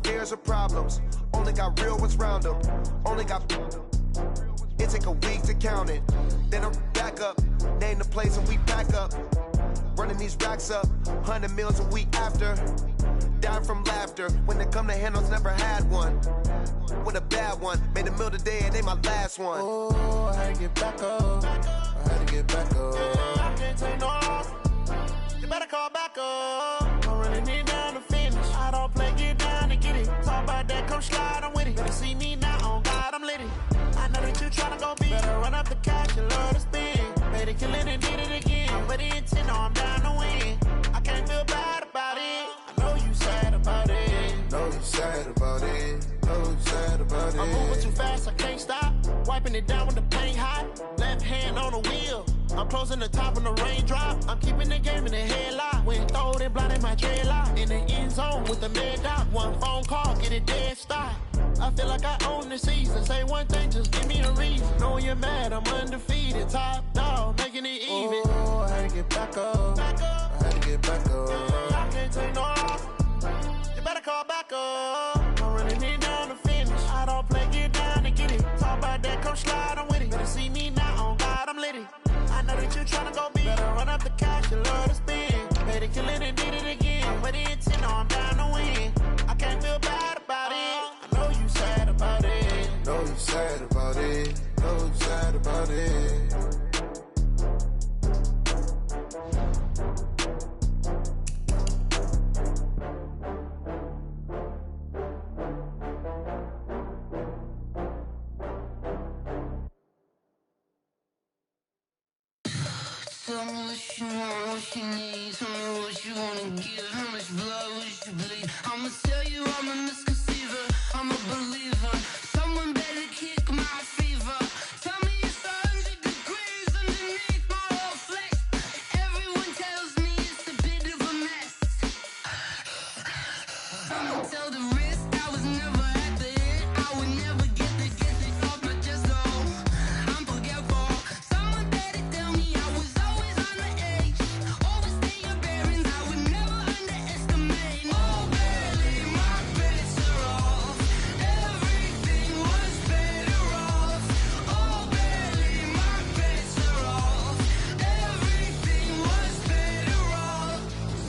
fears or problems. Only got real ones round them. Only got... It take a week to count it. Then I'm back up. Name the place and we pack up. Running these racks up. 100 meals a week after. Dying from laughter. When they come to handles, never had one. With a bad one. Made a meal today and they my last one. Oh, I had to get back up. I had to get back up. I can't take no off. You better call back up. I'm running it down to finish. I don't play, get down to get it. Talk about that, come slide, I'm with it. Better see me now, on God, I'm lit it. I know that you tryna go be. Better run up the cash, you love to spend. Better kill it and did it again. But the intent, no, I'm down to win. I can't feel bad about it. I know you sad about it. Know you sad about it. Know you sad about it. I'm moving too fast, I can't stop. Wiping it down with the paint hot. Left hand on the wheel. I'm closing the top when the raindrop. I'm keeping the game in the headlock. When throwed and blinded my dreadlock. In the end zone with the mad dot. One phone call, get it dead stop. I feel like I own the season. Say one thing, just give me a reason. Knowing you're mad, I'm undefeated. Top dog, making it even. Oh, I had to get back up. I had to get back up. I can't take no off. You better call back up. I'm running it down to finish. I don't play, get down to get it. Talk about that, come slide, I'm with it. Better see me now, on God, I'm lit it. I know that you tryna go be. Better run up the cash, you love to spend. Better kill it and did it again. But the intent, no, I'm down to win. I can't feel bad about it. I know you sad about it. Know you sad about it. Know you sad about it. Tell me what you want, what you need. Tell me what you wanna give. How much blood would you bleed? I'ma tell you I'm a misconceiver. I'm a believer. Someone better kick my fever. Tell me it's 100 degrees underneath my whole flesh. Everyone tells me it's a bit of a mess. I'ma tell the risk I was never at the end. I would never get it off my chest though. I'm forgetful. Someone better tell me I was always on the edge. Always stay your bearings. I would never underestimate. Oh, barely my bets are off. Everything was better off. Oh, barely my bets are off. Everything was better off.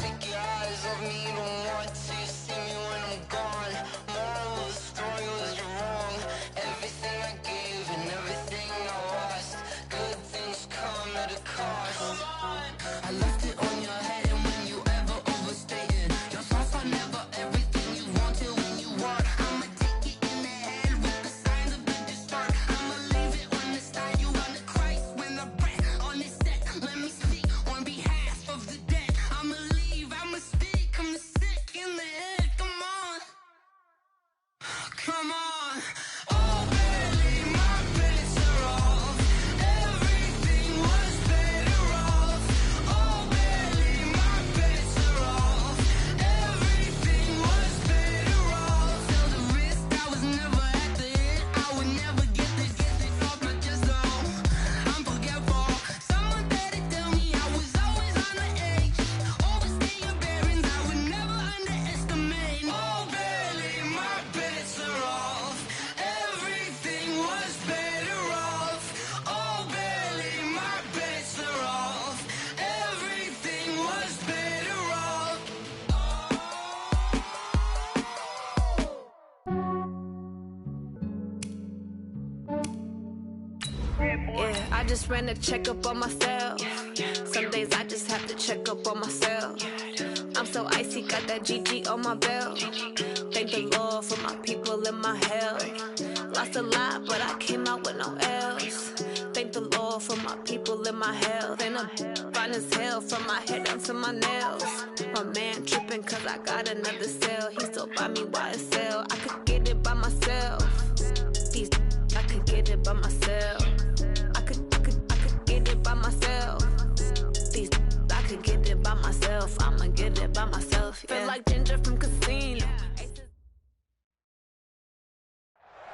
Take your eyes off me, don't want to see me when I'm gone. Moral of the story was you're wrong. Everything I gave and everything I lost. Good things come at a cost. I left it on your head, and when you ever overstated, your thoughts are never everything you wanted when you want. I'ma take it in the head with the signs of the distort. I'ma leave it on the side. You on the Christ when the breath on this set. Let me speak on behalf of the dead. I'ma leave, I'ma speak. I'm the sick in the head. Come on, come on. Oh, barely my bets are off. Everything was better off. Oh, barely my bets are off. Everything was better off. Tell the risk I was never at the end. I would never get it off my chest though. I'm forgetful. Someone better tell me I was always on the edge. Always stay your bearings. I would never underestimate. Oh, barely my bets are off. Everything was better off. Oh, barely my bets are off. Everything was better off. Yeah, I just ran a checkup on myself. Some days I just have to check up on myself. I'm so icy, got that GG on my belt. Thank the Lord for my people and my health. Lost a lot, but I came out with no L's. Thank the Lord for my people and my health. And I'm fine as hell from my head down to my nails. My man tripping cause I got another cell. He still buy me YSL. I could get it by myself. These I could get it by myself. I could get it by myself. These I could get it by myself. I'ma get it by myself. Yeah. Feel like Ginger from Casino.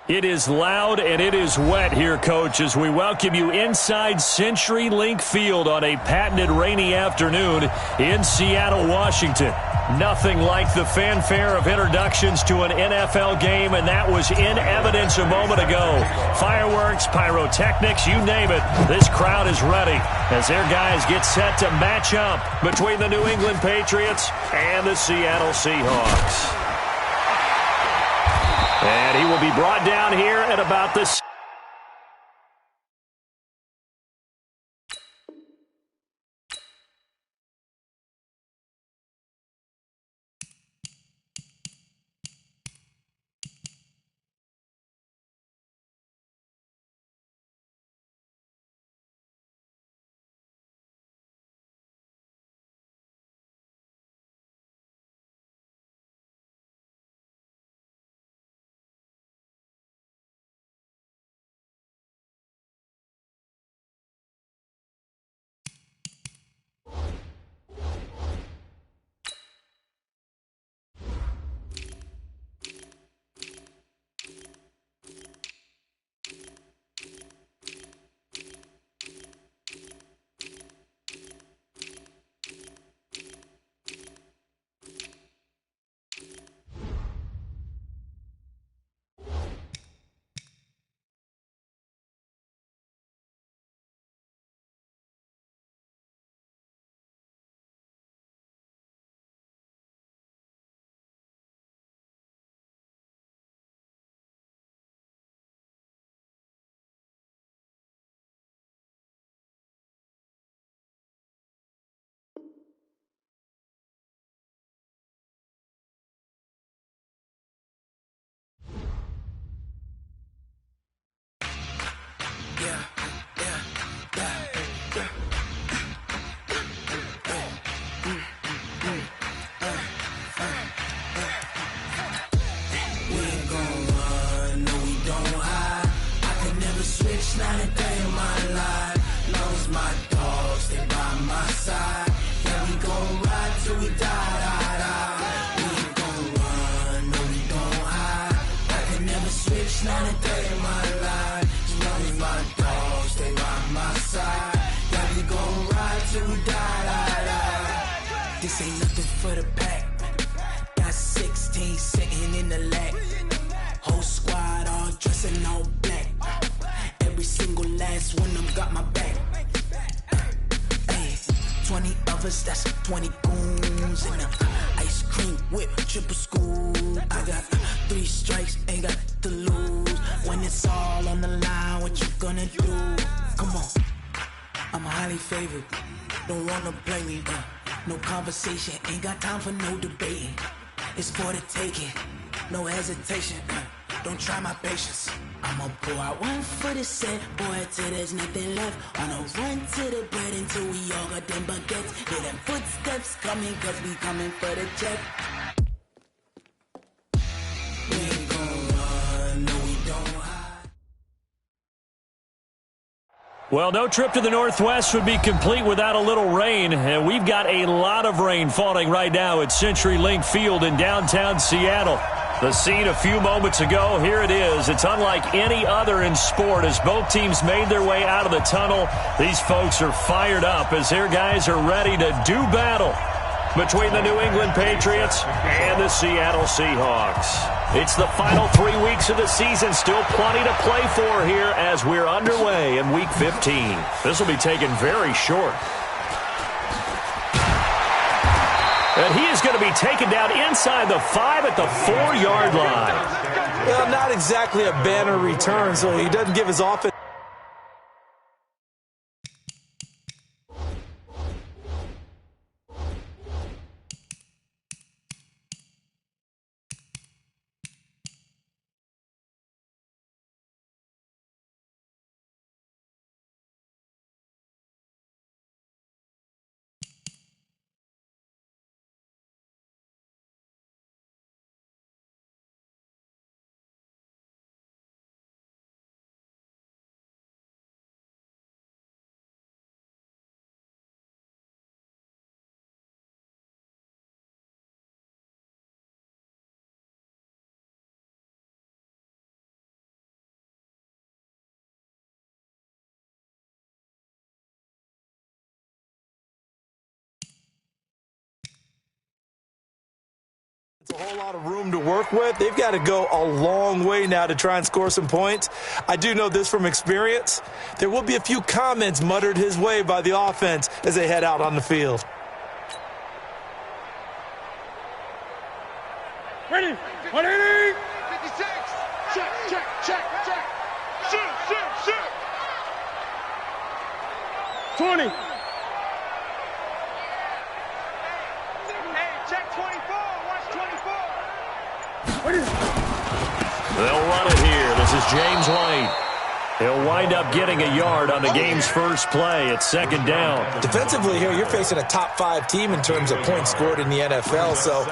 It is loud and it is wet here, Coach, as we welcome you inside CenturyLink Field on a patented rainy afternoon in Seattle, Washington. Nothing like the fanfare of introductions to an NFL game, and that was in evidence a moment ago. Fireworks, pyrotechnics, you name it. This crowd is ready as their guys get set to match up between the New England Patriots and the Seattle Seahawks. And he will be brought down here at about the This ain't nothing for the pack. Got 16 sitting in the lap. Whole squad all dressing all black. Every single last one of them got my back. Hey, 20 of us, that's 20 goons. And ice cream whip, triple scoop. I got 3 strikes, ain't got to lose. When it's all on the line, what you gonna do? Come on, I'm highly favored. Don't wanna play me, no conversation, ain't got time for no debating. It's for the taking, no hesitation. Don't try my patience. I'ma pour out one for the set, boy, till there's nothing left. On a run to the bread until we all got them baguettes. Hear them footsteps coming, cause we coming for the check. We ain't gon' run, no we don't hide. Well, no trip to the Northwest would be complete without a little rain, and we've got a lot of rain falling right now at CenturyLink Field in downtown Seattle. The scene a few moments ago, here it is. It's unlike any other in sport as both teams made their way out of the tunnel. These folks are fired up as their guys are ready to do battle between the New England Patriots and the Seattle Seahawks. It's the final 3 weeks of the season. Still plenty to play for here as we're underway in Week 15. This will be taken very short. And he is going to be taken down inside the 5 at the 4-yard line. Well, not exactly a banner return, so he doesn't give his offense It's a whole lot of room to work with. They've got to go a long way now to try and score some points. I do know this from experience. There will be a few comments muttered his way by the offense as they head out on the field. Ready? 180. 56. Check, check, check, check. Shoot, shoot, shoot. 20. Hey, check 24. Watch 24. They'll run it here. This is James White. He'll wind up getting a yard on the game's first play. It's second down. Defensively here, you're facing a top-5 team in terms of points scored in the NFL. So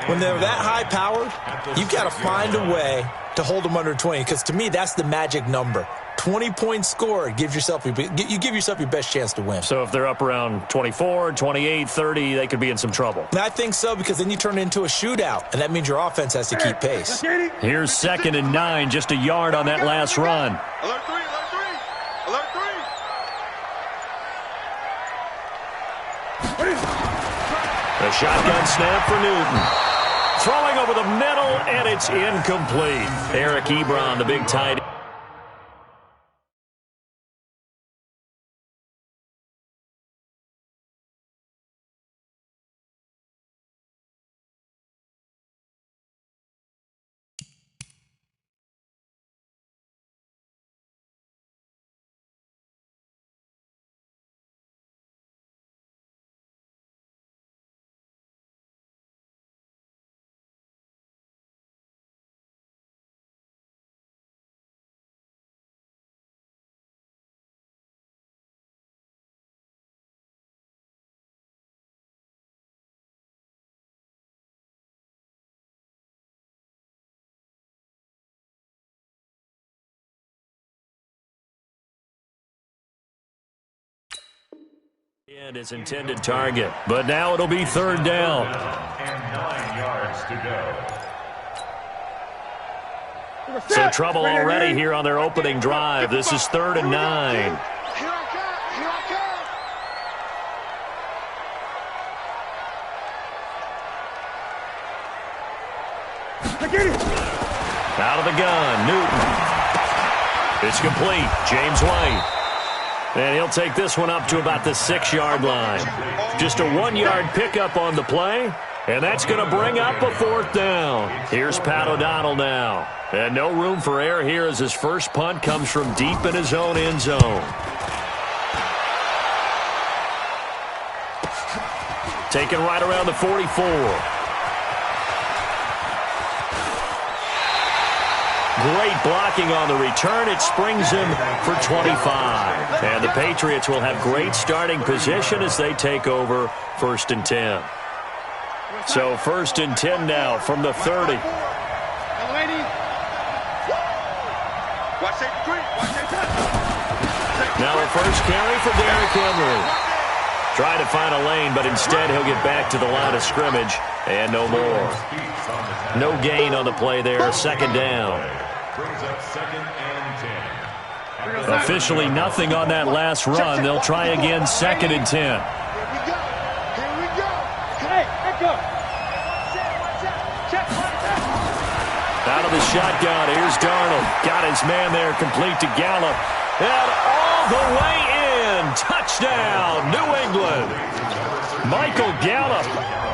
when they're that high-powered, you've got to find a way to hold them under 20. Because to me, that's the magic number. 20 points scored gives yourself you give yourself your best chance to win. So if they're up around 24, 28, 30, they could be in some trouble. And I think so, because then you turn it into a shootout, and that means your offense has to keep pace. Here's 2nd and 9, just a yard on that last run. Alert 3, alert 3. Alert 3. The shotgun snap for Newton. Throwing over the middle, and it's incomplete. Eric Ebron, the big tight end. And his intended target. But now it'll be 3rd down. And 9 yards to go. So trouble already here on their opening drive. This is 3rd and 9. Here I come. Get it. Out of the gun, Newton. It's complete. James White. And he'll take this one up to about the 6-yard line. Just a 1-yard pickup on the play, and that's going to bring up a 4th down. Here's Pat O'Donnell now. And no room for error here as his first punt comes from deep in his own end zone. Taken right around the 44. Great blocking on the return. It springs him for 25. And the Patriots will have great starting position as they take over 1st and 10. So 1st and 10 now from the 30. Now a first carry for Derrick Henry. Trying to find a lane, but instead he'll get back to the line of scrimmage. And no more. No gain on the play there. 2nd down. Brings up 2nd and 10. Officially nothing on that last run. They'll try again 2nd and 10. Here we go. Hey, back up. Out of the shotgun, here's Darnold. Got his man there, complete to Gallup. And all the way in. Touchdown, New England. Michael Gallup,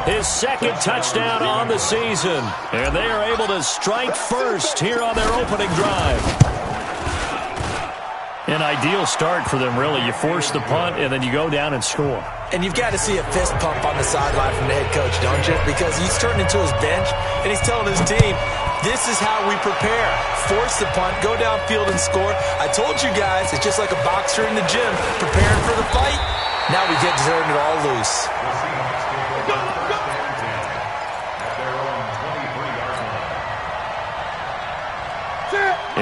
his 2nd touchdown on the season. And they are able to strike first here on their opening drive. An ideal start for them, really. You force the punt, and then you go down and score. And you've got to see a fist pump on the sideline from the head coach, don't you? Because he's turned into his bench, and he's telling his team, this is how we prepare. Force the punt, go downfield and score. I told you guys, it's just like a boxer in the gym preparing for the fight. Now we get to turn it all loose.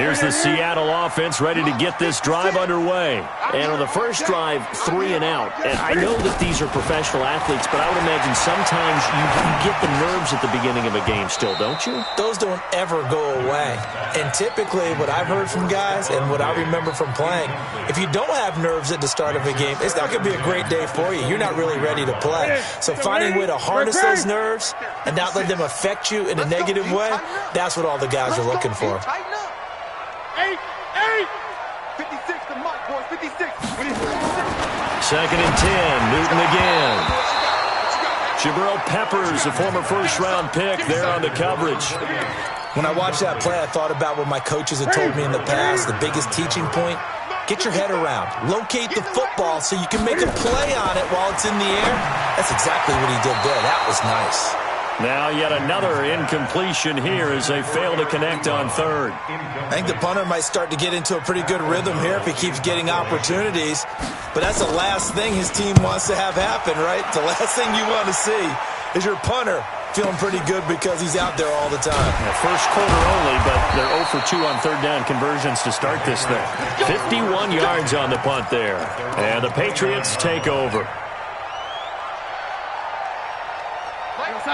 Here's the Seattle offense ready to get this drive underway. And on the first drive, 3 and out. And I know that these are professional athletes, but I would imagine sometimes you get the nerves at the beginning of a game still, don't you? Those don't ever go away. And typically what I've heard from guys and what I remember from playing, if you don't have nerves at the start of a game, it's not going to be a great day for you. You're not really ready to play. So finding a way to harness those nerves and not let them affect you in a negative way, that's what all the guys are looking for. 56 to Mike, boys, 56. 2nd and 10, Newton again. Jabril Peppers, a former first-round pick, there on the coverage. When I watched that play, I thought about what my coaches had told me in the past. The biggest teaching point, get your head around. Locate the football so you can make a play on it while it's in the air. That's exactly what he did there. That was nice. Now yet another incompletion here as they fail to connect on 3rd. I think the punter might start to get into a pretty good rhythm here if he keeps getting opportunities. But that's the last thing his team wants to have happen, right? The last thing you want to see is your punter feeling pretty good because he's out there all the time. First quarter only, but they're 0 for 2 on 3rd down conversions to start this thing. 51 yards on the punt there. And the Patriots take over.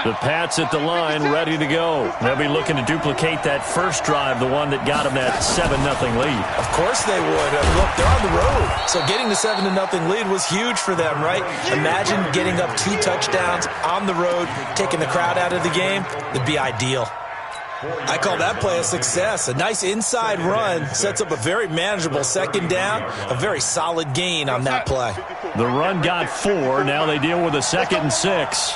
The Pats at the line, ready to go. They'll be looking to duplicate that first drive, the one that got them that 7-0 lead. Of course they would. Look, they're on the road. So getting the 7-0 lead was huge for them, right? Imagine getting up 2 touchdowns on the road, taking the crowd out of the game. It'd be ideal. I call that play a success. A nice inside run sets up a very manageable 2nd down, a very solid gain on that play. The run got 4. Now they deal with a 2nd and 6.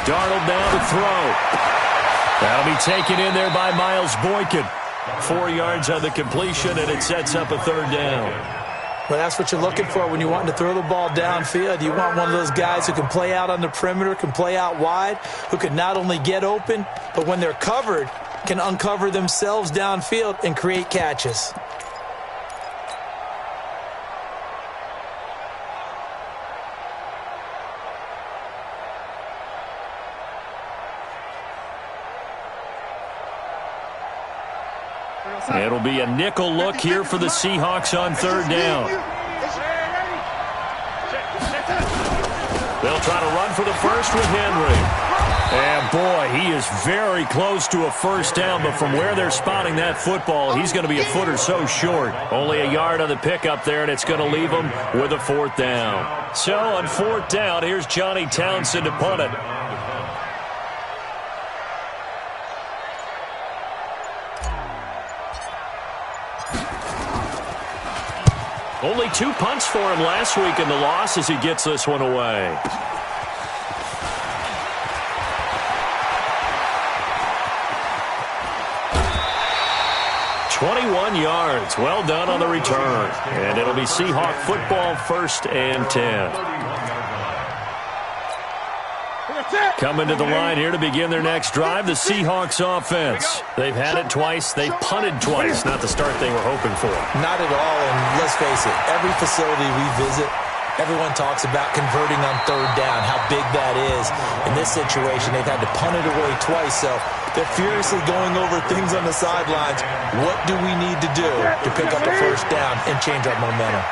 Darnold down to throw. That'll be taken in there by Miles Boykin. 4 yards on the completion, and it sets up a 3rd down. Well, that's what you're looking for when you want to throw the ball downfield. You want one of those guys who can play out on the perimeter, can play out wide, who can not only get open, but when they're covered, can uncover themselves downfield and create catches. It'll be a nickel look here for the Seahawks on 3rd down. They'll try to run for the first with Henry. And, boy, he is very close to a first down, but from where they're spotting that football, he's going to be a foot or so short. Only a yard on the pickup there, and it's going to leave him with a 4th down. So, on 4th down, here's Johnny Townsend to punt it. Only 2 punts for him last week in the loss as he gets this one away. "21 yards. Well done on the return. And it'll be Seahawk football, 1st and 10. Coming to the line here to begin their next drive, the Seahawks offense. They've had it twice. They've punted twice. Not the start they were hoping for. Not at all, and let's face it, every facility we visit, everyone talks about converting on 3rd down, how big that is. In this situation, they've had to punt it away twice, so they're furiously going over things on the sidelines. What do we need to do to pick up a 1st down and change our momentum?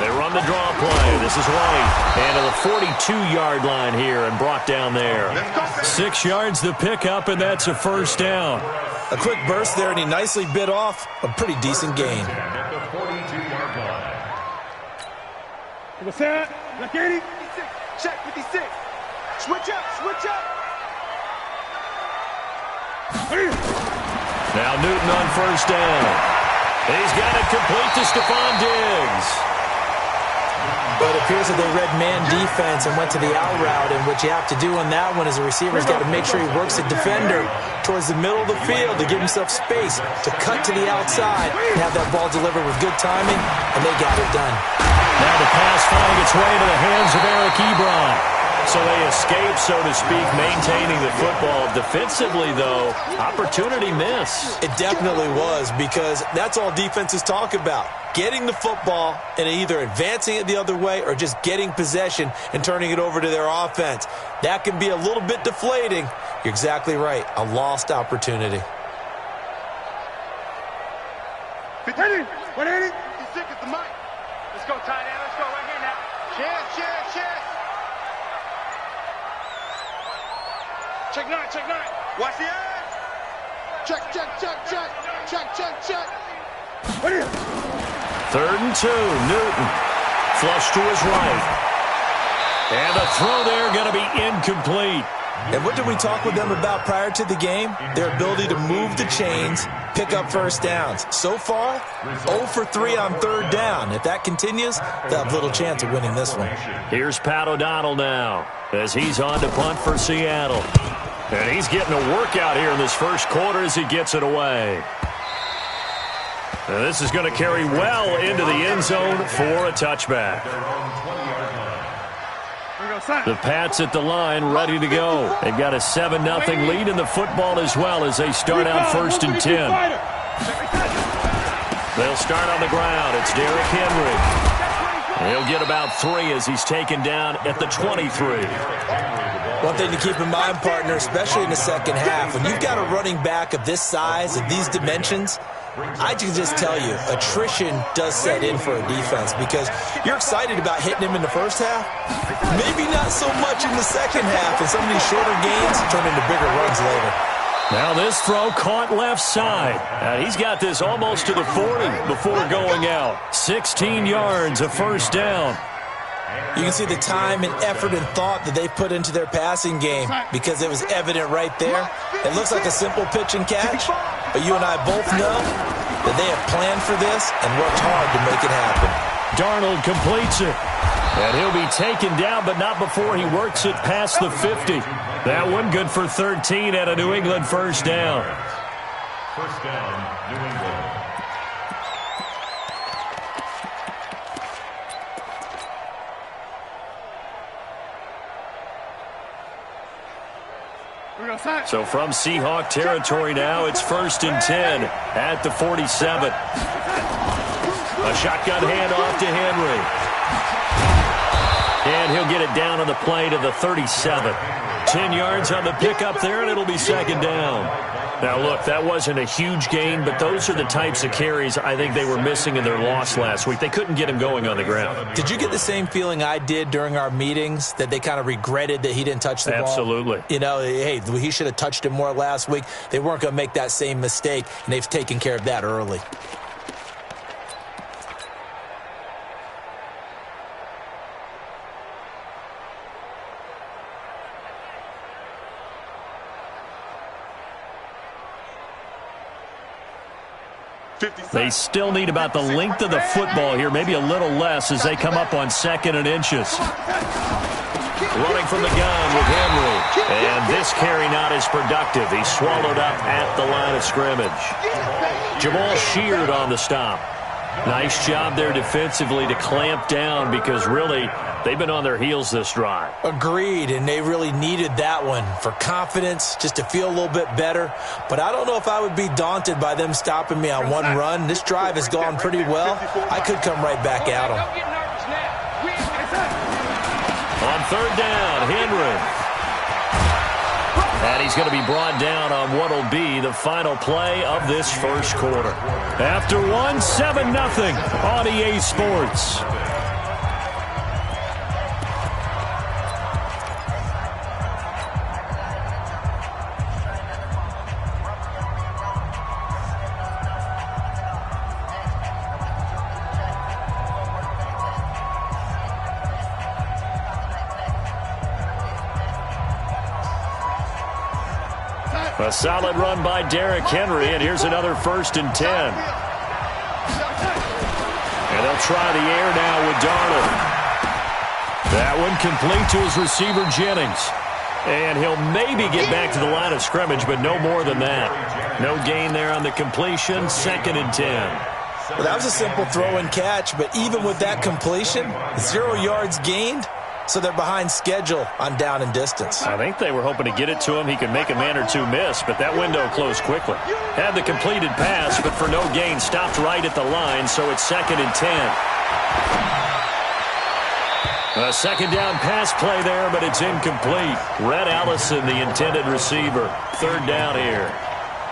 They run the draw play. This is White. And to the 42-yard line here and brought down there. 6 yards the pickup, and that's a 1st down. A quick burst there, and he nicely bit off a pretty decent gain. Check 56. Switch up, switch up. Now Newton on 1st down. He's got it complete to Stephon Diggs. But it appears that they read man defense and went to the out route, and what you have to do on that one is the receiver's got to make sure he works the defender towards the middle of the field to give himself space to cut to the outside and have that ball delivered with good timing, and they got it done. Now the pass finding its way to the hands of Eric Ebron. So they escape, so to speak, maintaining the football. Defensively, though, opportunity miss. It definitely was, because that's all defenses talk about. Getting the football and either advancing it the other way or just getting possession and turning it over to their offense. That can be a little bit deflating. You're exactly right. A lost opportunity. 180. 180. He's sick at the mic. Let's go, tight end. Let's go right here now. Chance. Check 9. Watch the eye. Check. What is it? 3rd and 2. Newton. Flush to his right. And the throw there going to be incomplete. And what did we talk with them about prior to the game? Their ability to move the chains, pick up first downs. So far, 0 for 3 on 3rd down. If that continues, they'll have little chance of winning this one. Here's Pat O'Donnell now as he's on to punt for Seattle. And he's getting a workout here in this first quarter as he gets it away. And this is going to carry well into the end zone for a touchback. The Pats at the line, ready to go. They've got a 7-0 lead in the football as well as they start out 1st and 10. They'll start on the ground. It's Derrick Henry. He'll get about 3 as he's taken down at the 23. One thing to keep in mind, partner, especially in the second half, when you've got a running back of this size, of these dimensions, I can just tell you, attrition does set in for a defense because you're excited about hitting him in the first half. Maybe not so much in the second half, and some of these shorter gains turn into bigger runs later. Now this throw caught left side. He's got this almost to the 40 before going out. 16 yards, a first down. You can see the time and effort and thought that they put into their passing game because it was evident right there. It looks like a simple pitch and catch, but you and I both know that they have planned for this and worked hard to make it happen. Darnold completes it, and he'll be taken down, but not before he works it past the 50. That one good for 13 at a New England first down. First down, New England. So from Seahawk territory now, it's 1st and 10 at the 47. A shotgun handoff to Henry. And he'll get it down on the play to the 37. 10 yards on the pickup there, and it'll be 2nd down. Now, look, that wasn't a huge gain, but those are the types of carries I think they were missing in their loss last week. They couldn't get him going on the ground. Did you get the same feeling I did during our meetings, that they kind of regretted that he didn't touch the ball? Absolutely. You know, hey, he should have touched it more last week. They weren't going to make that same mistake, and they've taken care of that early. They still need about the length of the football here, maybe a little less as they come up on 2nd and inches. Running from the gun with Henry. And this carry not as productive. He's swallowed up at the line of scrimmage. Jamal Sheard on the stop. Nice job there defensively to clamp down because really they've been on their heels this drive. Agreed, and they really needed that one for confidence, just to feel a little bit better. But I don't know if I would be daunted by them stopping me on one run. This drive has gone pretty well. I could come right back at them. On 3rd down, Henry. And he's going to be brought down on what will be the final play of this first quarter. After 7-0 on EA Sports. A solid run by Derrick Henry, and here's another 1st and 10. And they'll try the air now with Darnold. That one complete to his receiver, Jennings. And he'll maybe get back to the line of scrimmage, but no more than that. No gain there on the completion, 2nd and 10. Well, that was a simple throw and catch, but even with that completion, 0 yards gained, so they're behind schedule on down and distance. I think they were hoping to get it to him. He could make a man or two miss, but that window closed quickly. Had the completed pass, but for no gain, stopped right at the line, so it's 2nd and 10. A second down pass play there, but it's incomplete. Red Allison, the intended receiver. 3rd down here.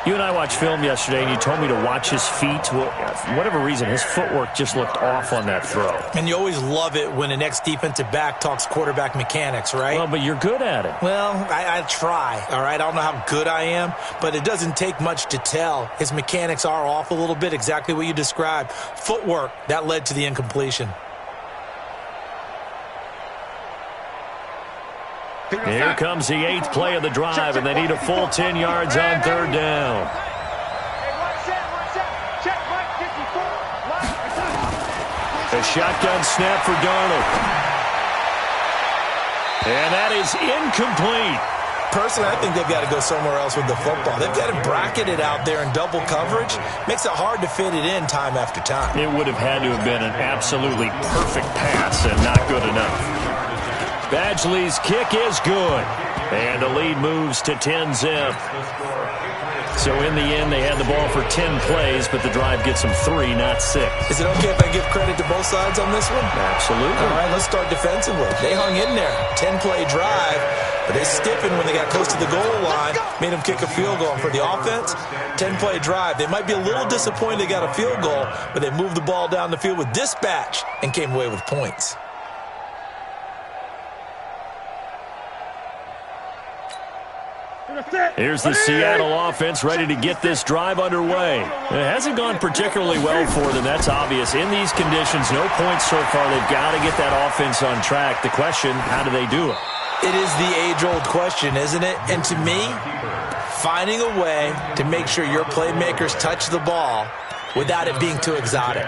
You and I watched film yesterday, and you told me to watch his feet. Well, for whatever reason, his footwork just looked off on that throw. And you always love it when an ex-defensive back talks quarterback mechanics, right? Well, but you're good at it. Well, I try, all right? I don't know how good I am, but it doesn't take much to tell. His mechanics are off a little bit, exactly what you described. Footwork, that led to the incompletion. Here comes the 8th play of the drive, and they need a full 10 yards on 3rd down. A shotgun snap for Darnold. And that is incomplete. Personally, I think they've got to go somewhere else with the football. They've got to bracket it out there in double coverage. Makes it hard to fit it in time after time. It would have had to have been an absolutely perfect pass and not good enough. Badgley's kick is good. And the lead moves to 10-zip. So in the end, they had the ball for 10 plays, but the drive gets them 3, not 6. Is it okay if I give credit to both sides on this one? Absolutely. All right, let's start defensively. They hung in there. 10-play drive, but they stiffened when they got close to the goal line, made them kick a field goal. And for the offense, 10-play drive. They might be a little disappointed they got a field goal, but they moved the ball down the field with dispatch and came away with points. Here's the Seattle offense ready to get this drive underway. It hasn't gone particularly well for them, that's obvious. In these conditions, no points so far. They've got to get that offense on track. The question, how do they do it? It is the age-old question, isn't it? And to me, finding a way to make sure your playmakers touch the ball without it being too exotic.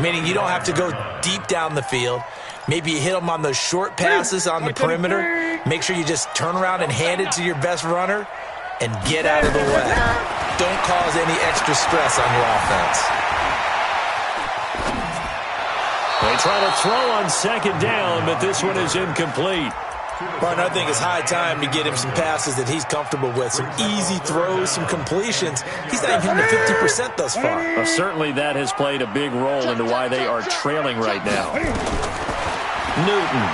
Meaning you don't have to go deep down the field. Maybe you hit them on those short passes on the perimeter. Make sure you just turn around and hand it to your best runner and get out of the way. Don't cause any extra stress on your offense. They try to throw on 2nd down, but this one is incomplete. Martin, I think it's high time to get him some passes that he's comfortable with. Some easy throws, some completions. He's not even hitting the 50% thus far. Certainly that has played a big role into why they are trailing right now. Newton.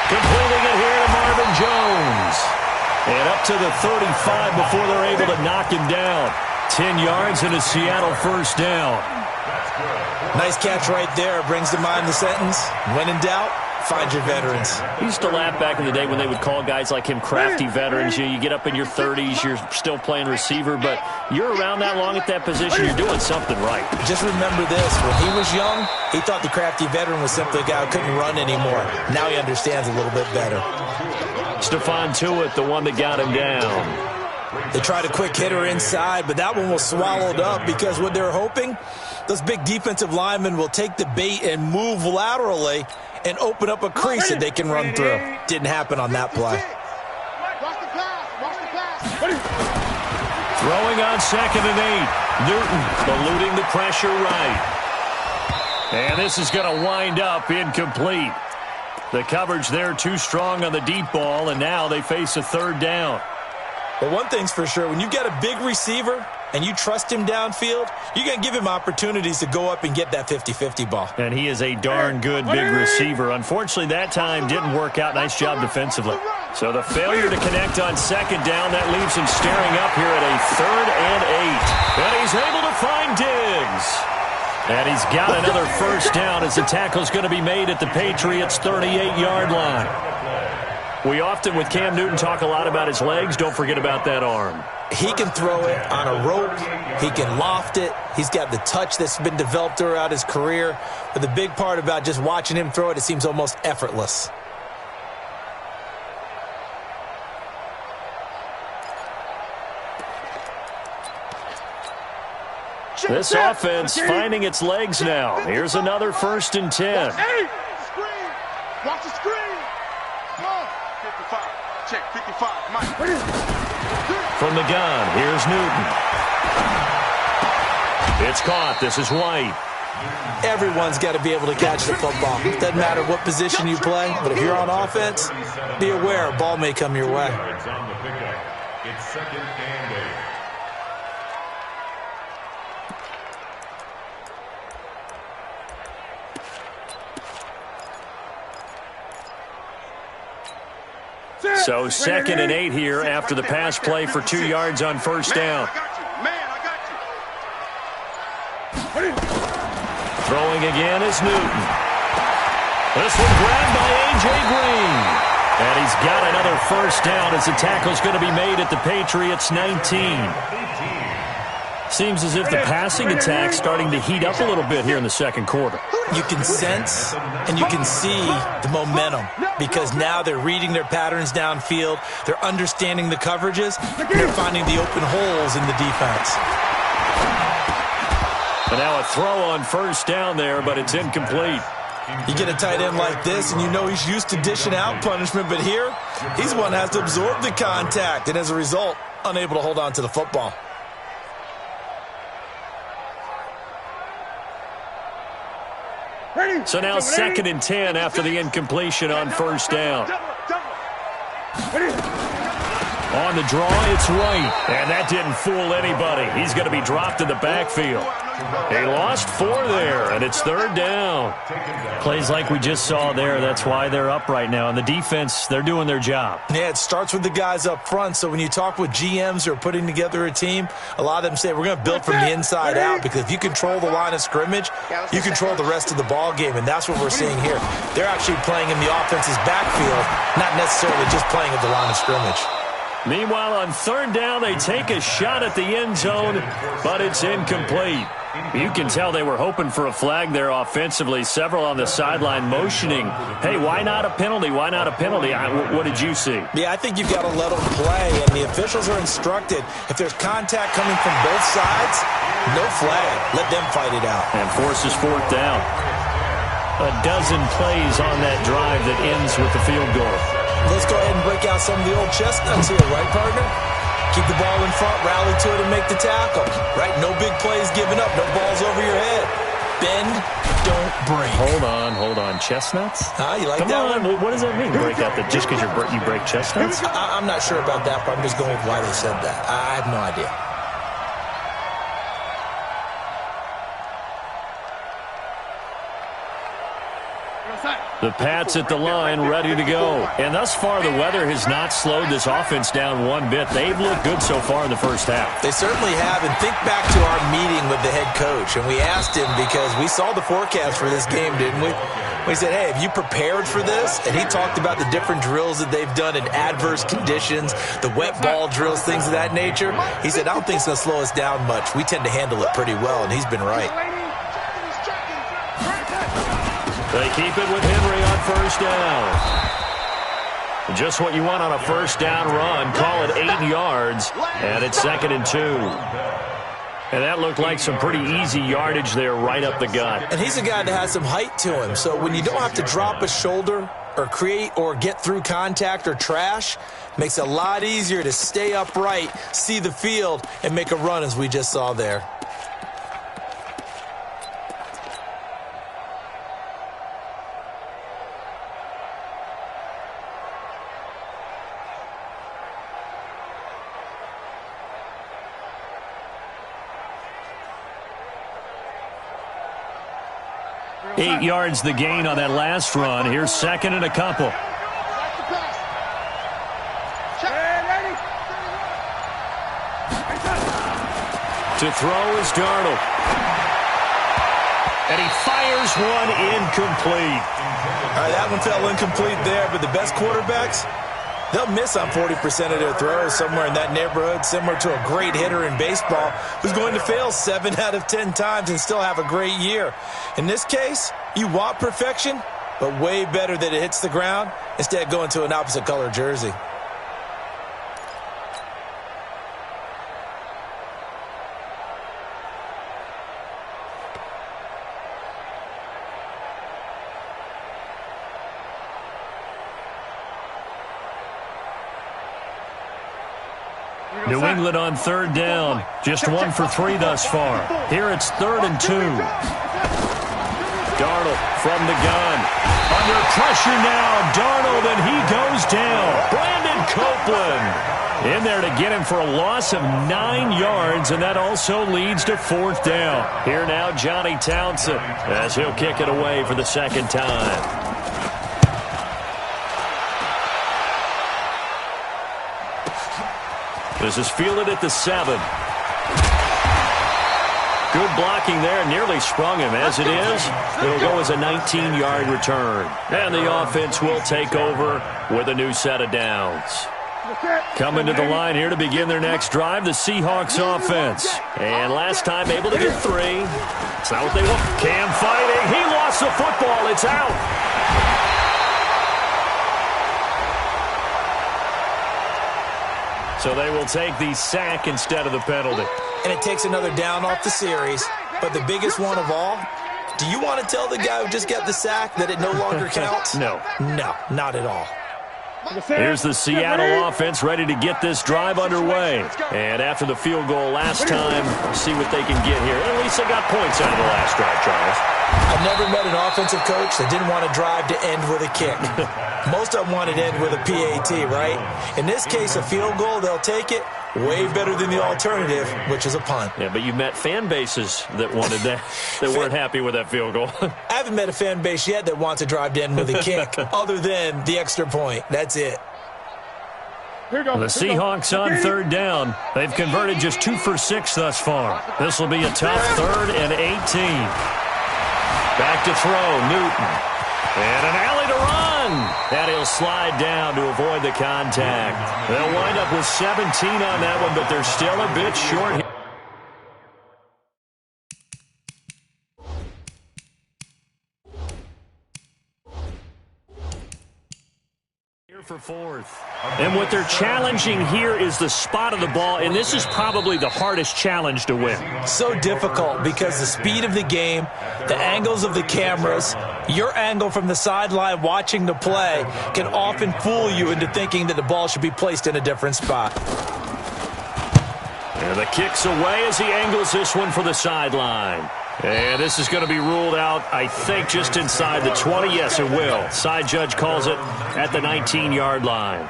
Completing it here to Marvin Jones. And up to the 35 before they're able to knock him down. 10 yards and a Seattle 1st down. Nice catch right there. Brings to mind the sentence, when in doubt, find your veterans. I used to laugh back in the day when they would call guys like him crafty veterans. You get up in your 30s, you're still playing receiver, but you're around that long at that position, you're doing something right. Just remember this. When he was young, he thought the crafty veteran was simply a guy who couldn't run anymore. Now he understands a little bit better. Stephon Tuitt, the one that got him down. They tried a quick hitter inside, but that one was swallowed up because what they're hoping, those big defensive linemen will take the bait and move laterally and open up a crease that they can run through. Didn't happen on that play. Throwing on 2nd and 8. Newton eluding the pressure right. And this is going to wind up incomplete. The coverage there too strong on the deep ball, and now they face a 3rd down. But one thing's for sure, when you get a big receiver and you trust him downfield, you're going to give him opportunities to go up and get that 50-50 ball. And he is a darn good big receiver. Unfortunately, that time didn't work out. Nice job defensively. So the failure to connect on 2nd down, that leaves him staring up here at a 3rd and 8. And he's able to find Diggs. And he's got another 1st down as the tackle's going to be made at the Patriots' 38-yard line. We often, with Cam Newton, talk a lot about his legs. Don't forget about that arm. He can throw it on a rope. He can loft it. He's got the touch that's been developed throughout his career. But the big part about just watching him throw it, it seems almost effortless. This offense finding its legs now. Here's another 1st and 10. Watch the screen. 55. Check 55. Mike. From the gun, here's Newton. It's caught. This is White. Everyone's got to be able to catch the football. Doesn't matter what position you play, but if you're on offense, be aware a ball may come your way. It's on the pickup. It's 2nd and 8. So 2nd and 8 here after the pass play for 2 yards on first down. Throwing again is Newton. This one grabbed by A.J. Green. And he's got another first down as the tackle's going to be made at the Patriots' 19. Seems as if the passing attack's starting to heat up a little bit here in the second quarter. You can sense and you can see the momentum because now they're reading their patterns downfield. They're understanding the coverages. They're finding the open holes in the defense. And now a throw on first down there, but it's incomplete. You get a tight end like this, and you know he's used to dishing out punishment, but here, he's one that has to absorb the contact, and as a result, unable to hold on to the football. So now 2nd and 10 after the incompletion on first down. On the draw, it's White. And that didn't fool anybody. He's going to be dropped in the backfield. They lost 4 there, and it's 3rd down. Plays like we just saw there. That's why they're up right now. And the defense, they're doing their job. Yeah, it starts with the guys up front. So when you talk with GMs who are putting together a team, a lot of them say we're going to build from the inside out because if you control the line of scrimmage, you control the rest of the ball game, and that's what we're seeing here. They're actually playing in the offense's backfield, not necessarily just playing at the line of scrimmage. Meanwhile, on 3rd down, they take a shot at the end zone, but it's incomplete. You can tell they were hoping for a flag there offensively. Several on the sideline motioning, hey, why not a penalty? Why not a penalty? What did you see? Yeah, I think you've got to let them play, and the officials are instructed. If there's contact coming from both sides, no flag. Let them fight it out. And forces 4th down. A dozen plays on that drive that ends with the field goal. Let's go ahead and break out some of the old chestnuts here, right, partner? Keep the ball in front, rally to it, and make the tackle. Right? No big plays given up. No balls over your head. Bend, don't break. Hold on. Chestnuts? You like Come that on. one? What does that mean? Break out just because you break chestnuts? I'm not sure about that, but I'm just going with why they said that. I have no idea. The Pats at the line, ready to go. And thus far, the weather has not slowed this offense down one bit. They've looked good so far in the first half. They certainly have. And think back to our meeting with the head coach. And we asked him because we saw the forecast for this game, didn't we? We said, hey, have you prepared for this? And he talked about the different drills that they've done in adverse conditions, the wet ball drills, things of that nature. He said, I don't think it's going to slow us down much. We tend to handle it pretty well, and he's been right. They keep it with Henry on first down. Just what you want on a first down run. Call it 8 yards, and it's 2nd and 2. And that looked like some pretty easy yardage there right up the gut. And he's a guy that has some height to him, so when you don't have to drop a shoulder or create or get through contact or trash, makes it a lot easier to stay upright, see the field, and make a run as we just saw there. Eight yards the gain on that last run. Here's 2nd and a couple. To throw is Darnold. And he fires one incomplete. All right, that one fell incomplete there, but the best quarterbacks, they'll miss on 40% of their throws, somewhere in that neighborhood, similar to a great hitter in baseball who's going to fail 7 out of 10 times and still have a great year. In this case, you want perfection, but way better that it hits the ground instead of going to an opposite color jersey. New England on 3rd down. Just 1 for 3 thus far. Here it's 3rd and 2. Darnold from the gun. Under pressure now, Darnold, and he goes down. Brandon Copeland in there to get him for a loss of 9 yards, and that also leads to 4th down. Here now, Johnny Townsend, as he'll kick it away for the second time. This is fielded at the 7. Good blocking there, nearly sprung him. As it is, it'll go as a 19-yard return. And the offense will take over with a new set of downs. Coming to the line here to begin their next drive, the Seahawks offense. And last time able to get 3. It's not what they want. Cam fighting. He lost the football. It's out. So they will take the sack instead of the penalty. And it takes another down off the series. But the biggest one of all, do you want to tell the guy who just got the sack that it no longer counts? No. No, not at all. Here's the Seattle offense ready to get this drive underway. And after the field goal last time, see what they can get here. At least they got points out of the last drive, Charles. I've never met an offensive coach that didn't want to drive to end with a kick. Most of them wanted to end with a PAT, right? In this case, a field goal, they'll take it. Way better than the alternative, which is a punt. Yeah, but you met fan bases that wanted that, that weren't happy with that field goal. I haven't met a fan base yet that wants to drive to end with a kick, other than the extra point. That's it. The Seahawks on 3rd down. They've converted just 2 for 6 thus far. This will be a tough 3rd and 18. Back to throw, Newton. And an alley to run. And he'll slide down to avoid the contact. They'll wind up with 17 on that one, but they're still a bit short. For 4th. And what they're challenging here is the spot of the ball, and this is probably the hardest challenge to win. So difficult because the speed of the game, the angles of the cameras, your angle from the sideline watching the play can often fool you into thinking that the ball should be placed in a different spot. And the kick's away as he angles this one for the sideline. And this is going to be ruled out, I think, just inside the 20. Yes, it will. Side judge calls it at the 19-yard line.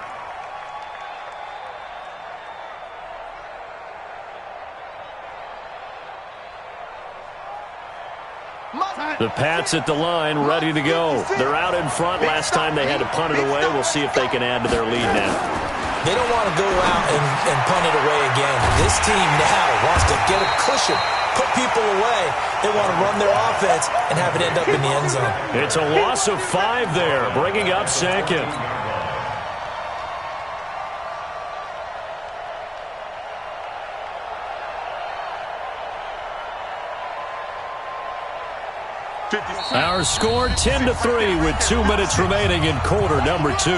The Pats at the line, ready to go. They're out in front. Last time they had to punt it away. We'll see if they can add to their lead now. They don't want to go out and punt it away again. This team now wants to get a cushion, put people away. They want to run their offense and have it end up in the end zone. It's a loss of 5 there, bringing up 2nd. Our score 10-3 with 2 minutes remaining in quarter number 2.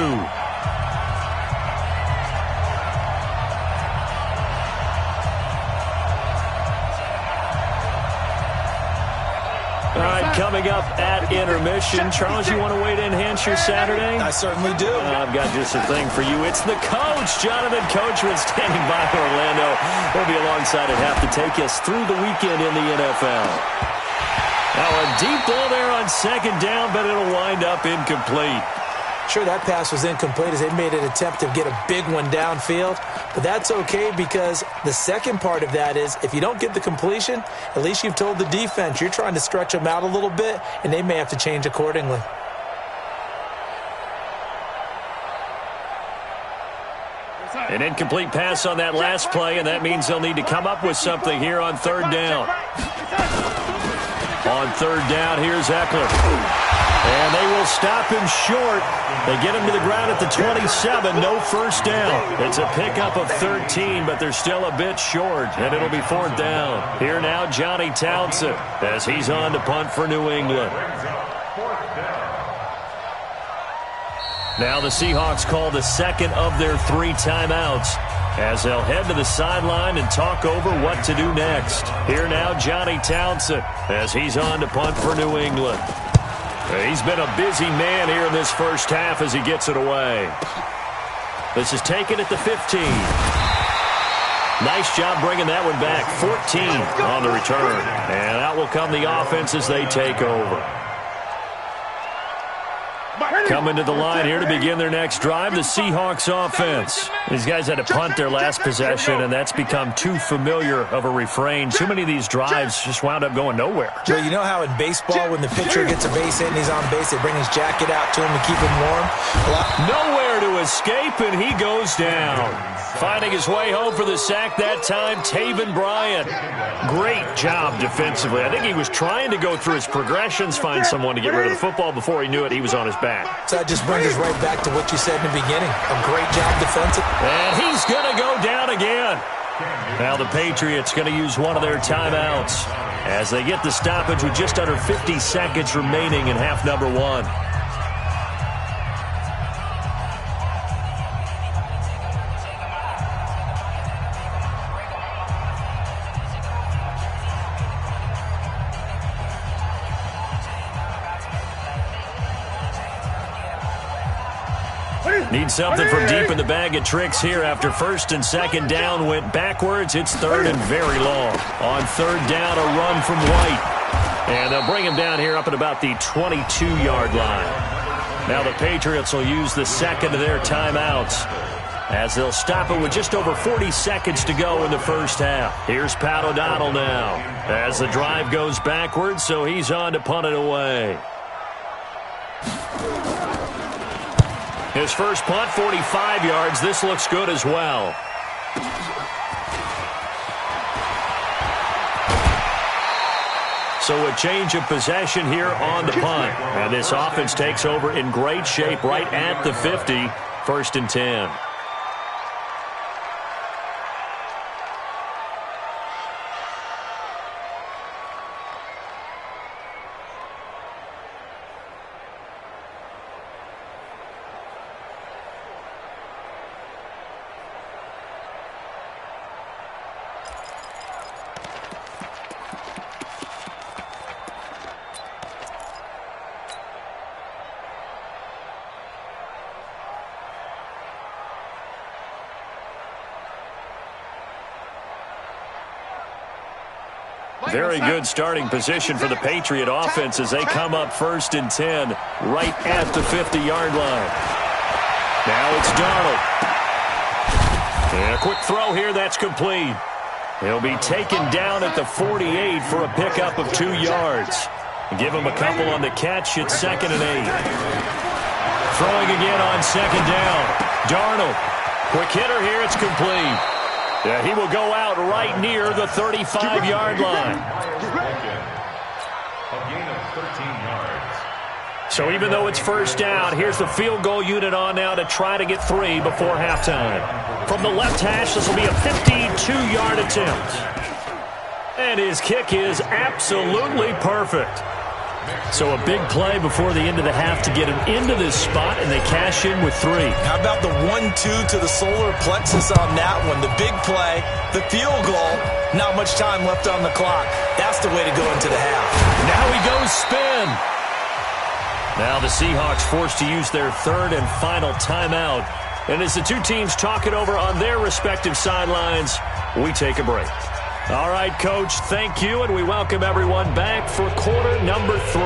All right, coming up at intermission. Charles, you want to wait to enhance your Saturday? I certainly do. I've got just a thing for you. It's the coach, Jonathan Coachman, standing by Orlando. He'll be alongside at half to take us through the weekend in the NFL. Now a deep ball there on 2nd down, but it'll wind up incomplete. Sure, that pass was incomplete as they made an attempt to get a big one downfield. But that's okay because the second part of that is if you don't get the completion, at least you've told the defense you're trying to stretch them out a little bit, and they may have to change accordingly. An incomplete pass on that last play, and that means they'll need to come up with something here on 3rd down. On 3rd down, here's Eckler. And they will stop him short. They get him to the ground at the 27. No first down. It's a pickup of 13, but they're still a bit short, and it'll be 4th down. Here now, Johnny Townsend, as he's on to punt for New England. Now the Seahawks call the 2nd of their 3 timeouts, as they'll head to the sideline and talk over what to do next. Here now, Johnny Townsend, as he's on to punt for New England. He's been a busy man here in this first half as he gets it away. This is taken at the 15. Nice job bringing that one back. 14 on the return. And out will come the offense as they take over. Coming to the line here to begin their next drive, the Seahawks offense. These guys had to punt their last possession, and that's become too familiar of a refrain. Too many of these drives just wound up going nowhere. Well, you know how in baseball, when the pitcher gets a base hit and he's on base, they bring his jacket out to him to keep him warm? Nowhere to escape, and he goes down. Finding his way home for the sack that time, Taven Bryan. Great job defensively. I think he was trying to go through his progressions, find someone to get rid of the football. Before he knew it, he was on his back. So that just brings us right back to what you said in the beginning. A great job defensive. And he's going to go down again. Now the Patriots going to use one of their timeouts as they get the stoppage with just under 50 seconds remaining in half number one. Need something from deep in the bag of tricks here after first and second down went backwards. It's third and very long. On third down, a run from White. And they'll bring him down here up at about the 22-yard line. Now the Patriots will use the second of their timeouts as they'll stop it with just over 40 seconds to go in the first half. Here's Pat O'Donnell now as the drive goes backwards, so he's on to punt it away. His first punt, 45 yards. This looks good as well. So a change of possession here on the punt. And this offense takes over in great shape right at the 50. First and 10. Very good starting position for the Patriot offense as they come up first and 10 right at the 50-yard line. Now it's Darnold. And a quick throw here that's complete. He'll be taken down at the 48 for a pickup of 2 yards. Give him a couple on the catch. It's second and 8. Throwing again on second down. Darnold. Quick hitter here. It's complete. Yeah, he will go out right near the 35-yard line. A gain of 13 yards. So even though it's first down, here's the field goal unit on now to try to get 3 before halftime. From the left hash, this will be a 52-yard attempt. And his kick is absolutely perfect. So a big play before the end of the half to get him into this spot, and they cash in with 3. How about the 1-2 to the solar plexus on that one? The big play, the field goal, not much time left on the clock. That's the way to go into the half. Now he goes spin. Now the Seahawks forced to use their third and final timeout. And as the two teams talk it over on their respective sidelines, we take a break. All right, Coach, thank you, and we welcome everyone back for quarter number 3.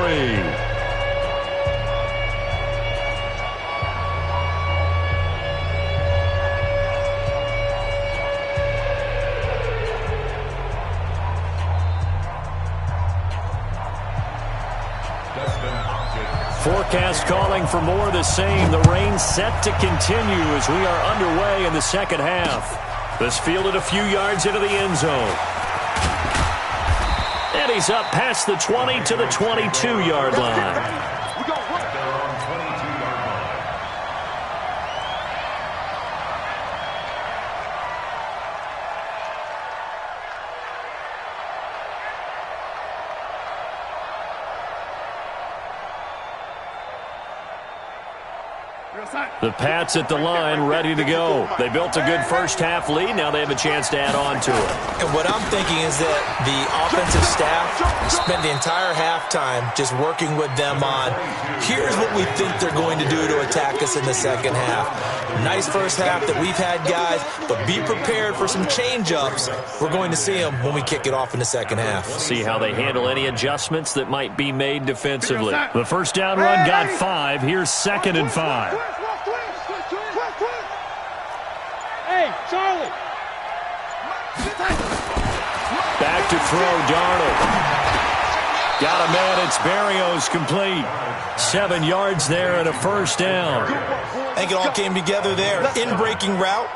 Forecast calling for more of the same. The rain set to continue as we are underway in the second half. This fielded a few yards into the end zone. And he's up past the 20 to the 22-yard line. The Pats at the line, ready to go. They built a good first-half lead. Now they have a chance to add on to it. And what I'm thinking is that the offensive staff spent the entire halftime just working with them on, here's what we think they're going to do to attack us in the second half. Nice first half that we've had, guys, but be prepared for some change-ups. We're going to see them when we kick it off in the second half. See how they handle any adjustments that might be made defensively. The first down run got 5. Here's 2nd and 5. Hey, Charlie. Back to throw, Darnold. Got a man, it's Berrios, complete. 7 yards there and a first down. I think it all came together there. In-breaking route,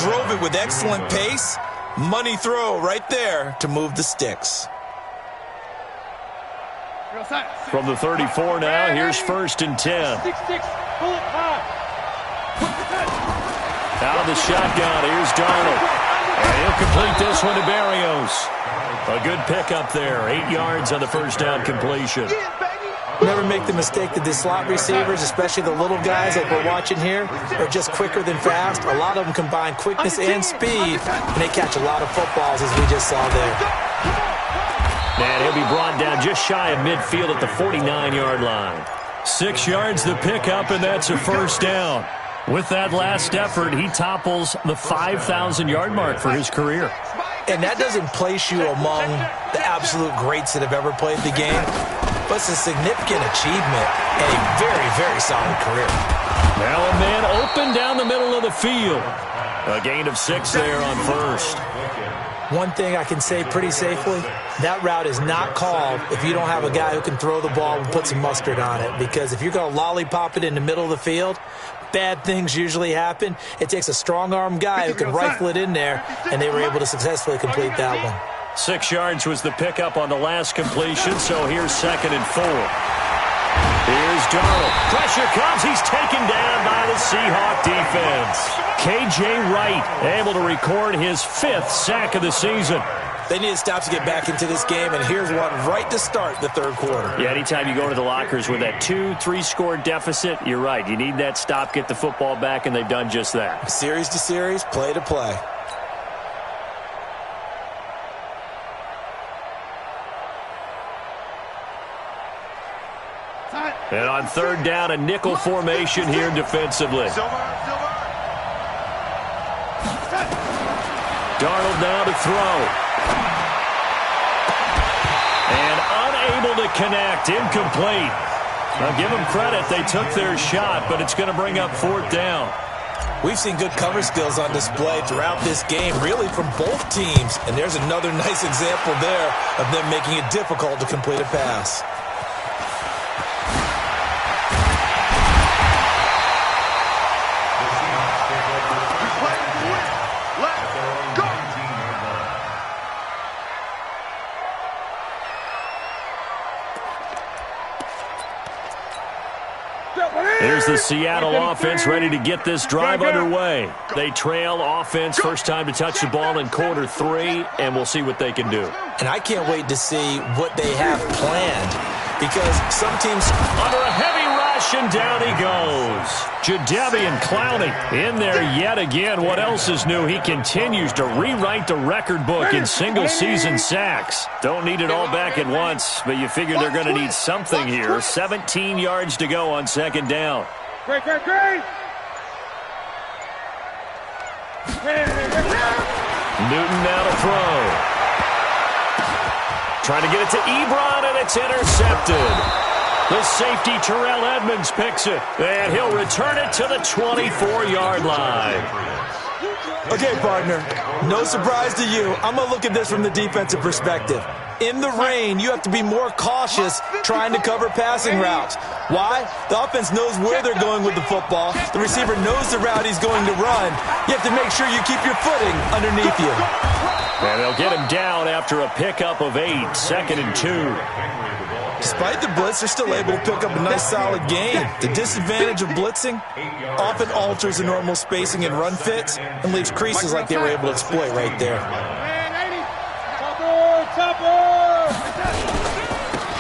drove it with excellent pace. Money throw right there to move the sticks. From the 34 now, here's 1st and 10. Out of the shotgun, here's Darnold. And he'll complete this one to Berrios. A good pickup there, 8 yards on the first down completion. Never make the mistake that the slot receivers, especially the little guys like we're watching here, are just quicker than fast. A lot of them combine quickness and speed, and they catch a lot of footballs, as we just saw there. And he'll be brought down just shy of midfield at the 49-yard line. 6 yards the pickup, and that's a first down. With that last effort, he topples the 5,000-yard mark for his career. And that doesn't place you among the absolute greats that have ever played the game, but it's a significant achievement and a very, very solid career. Now a man open down the middle of the field. A gain of 6 there on first. One thing I can say pretty safely, that route is not called if you don't have a guy who can throw the ball and put some mustard on it. Because if you're going to lollipop it in the middle of the field, bad things usually happen. It takes a strong-arm guy who can rifle it in there, and they were able to successfully complete that one. 6 yards was the pickup on the last completion, so here's 2nd and 4. Here's Darnold. Pressure comes. He's taken down by the Seahawk defense. K.J. Wright able to record his 5th sack of the season. They need to stop to get back into this game, and here's one right to start the third quarter. Yeah, anytime you go to the lockers with that 2-3 score deficit, you're right. You need that stop, get the football back, and they've done just that. Series to series, play to play. And on 3rd down, a nickel formation here defensively. Darnold now to throw. And unable to connect, incomplete. Now give them credit, they took their shot, but it's going to bring up 4th down. We've seen good cover skills on display throughout this game, really from both teams. And there's another nice example there of them making it difficult to complete a pass. Here's the Seattle offense ready to get this drive underway. They trail offense, first time to touch the ball in quarter 3, and we'll see what they can do. And I can't wait to see what they have planned, because some teams... Under a heavy rush, and down he goes. Jadeveon Clowney in there yet again. What else is new? He continues to rewrite the record book in single-season sacks. Don't need it all back at once, but you figure they're going to need something here. 17 yards to go on 2nd down. Great. Newton now to throw. Trying to get it to Ebron, and it's intercepted. The safety, Terrell Edmonds, picks it, and he'll return it to the 24-yard line. Okay, partner, no surprise to you. I'm going to look at this from the defensive perspective. In the rain, you have to be more cautious trying to cover passing routes. Why? The offense knows where they're going with the football. The receiver knows the route he's going to run. You have to make sure you keep your footing underneath you. And they'll get him down after a pickup of 8, 2nd and 2. Despite the blitz, they're still able to pick up a nice solid gain. The disadvantage of blitzing often alters the normal spacing and run fits and leaves creases like they were able to exploit right there.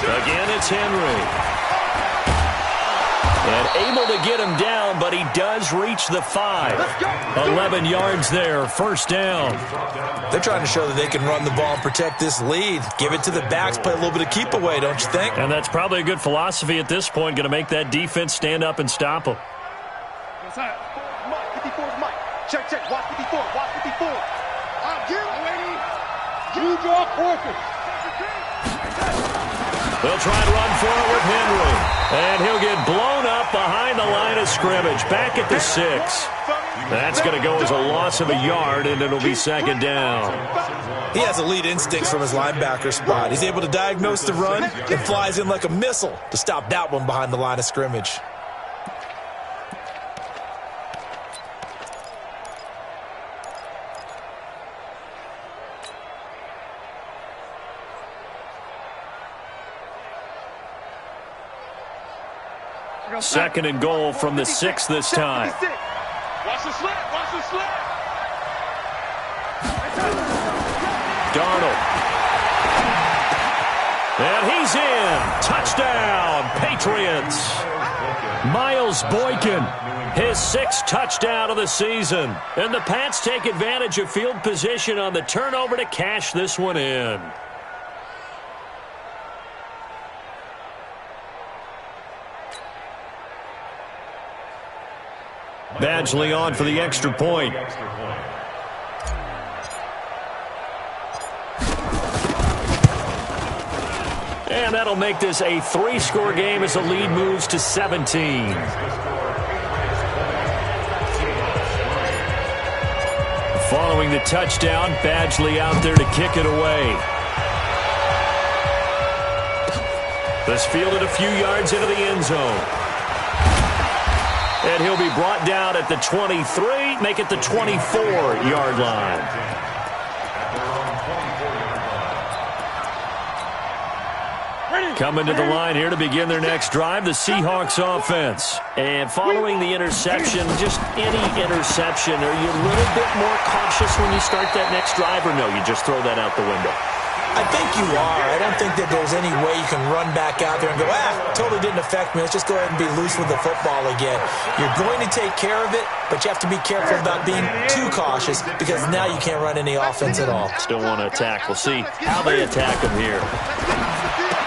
Again, it's Henry. And able to get him down, but he does reach the 5. 11 yards there, first down. They're trying to show that they can run the ball and protect this lead. Give it to the backs, play a little bit of keep away, don't you think? And that's probably a good philosophy at this point, going to make that defense stand up and stop them. Mike, 54's Mike. Check, check. Watch 54. Watch 54. Get ready. You draw quarter. They'll try and run for it with Henry. And he'll get blown up behind the line of scrimmage. Back at the 6. That's going to go as a loss of a yard, and it'll be second down. He has elite instincts from his linebacker spot. He's able to diagnose the run and flies in like a missile to stop that one behind the line of scrimmage. Second and goal from the 6 this time. Watch the slant. Watch the slant. Darnold. And he's in. Touchdown, Patriots. Miles Boykin, his 6th touchdown of the season. And the Pats take advantage of field position on the turnover to cash this one in. Badgley on for the extra point. And that'll make this a 3-score game as the lead moves to 17. Following the touchdown, Badgley out there to kick it away. This fielded a few yards into the end zone. And he'll be brought down at the 23, make it the 24-yard line. Coming to the line here to begin their next drive, the Seahawks offense. And following the interception, just any interception, are you a little bit more cautious when you start that next drive, or no, you just throw that out the window? I think you are. I don't think that there's any way you can run back out there and go, totally didn't affect me. Let's just go ahead and be loose with the football again. You're going to take care of it, but you have to be careful about being too cautious because now you can't run any offense at all. Still want to attack. We'll see how they attack him here.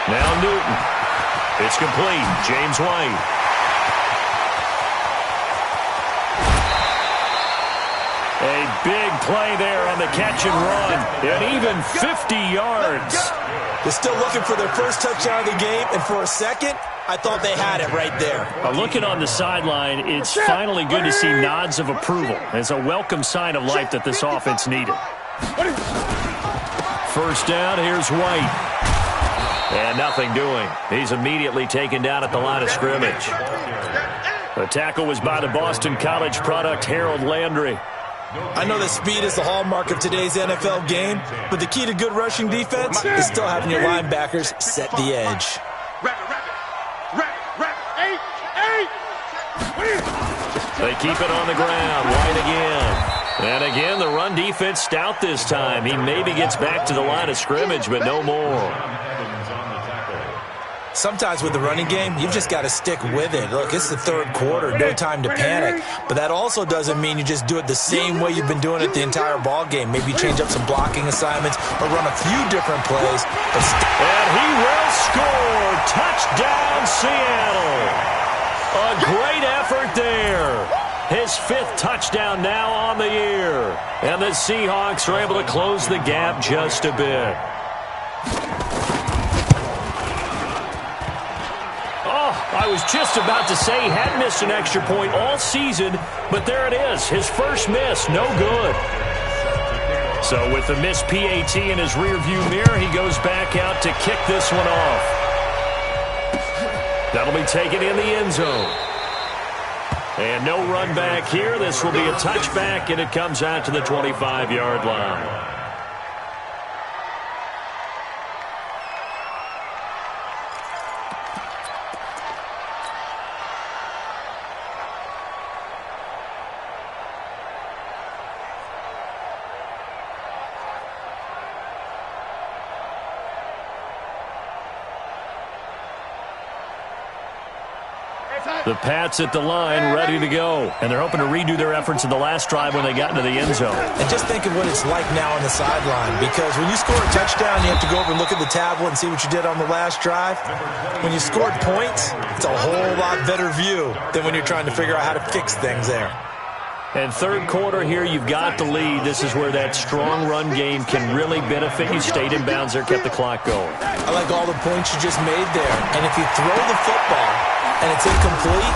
Now Newton. It's complete. James White. A big play there on the catch and run. And even 50 yards. They're still looking for their first touchdown of the game, and for a second, I thought they had it right there. Looking on the sideline, it's finally good to see nods of approval. It's a welcome sign of life that this offense needed. First down, here's White. And nothing doing. He's immediately taken down at the line of scrimmage. The tackle was by the Boston College product, Harold Landry. I know that speed is the hallmark of today's NFL game, but the key to good rushing defense is still having your linebackers set the edge. They keep it on the ground. White again. And again, the run defense stout this time. He maybe gets back to the line of scrimmage, but no more. Sometimes with the running game, you've just got to stick with it. Look, it's the third quarter, no time to panic. But that also doesn't mean you just do it the same way you've been doing it the entire ball game. Maybe change up some blocking assignments or run a few different plays. And he will score. Touchdown, Seattle. A great effort there. His 5th touchdown now on the year. And the Seahawks are able to close the gap just a bit. I was just about to say he hadn't missed an extra point all season, but there it is. His first miss, no good. So with the missed PAT in his rearview mirror, he goes back out to kick this one off. That'll be taken in the end zone. And no run back here. This will be a touchback, and it comes out to the 25-yard line. The Pats at the line, ready to go. And they're hoping to redo their efforts in the last drive when they got into the end zone. And just think of what it's like now on the sideline, because when you score a touchdown, you have to go over and look at the tablet and see what you did on the last drive. When you scored points, it's a whole lot better view than when you're trying to figure out how to fix things there. And third quarter here, you've got the lead. This is where that strong run game can really benefit you. Stayed in bounds there, kept the clock going. I like all the points you just made there. And if you throw the football and it's incomplete,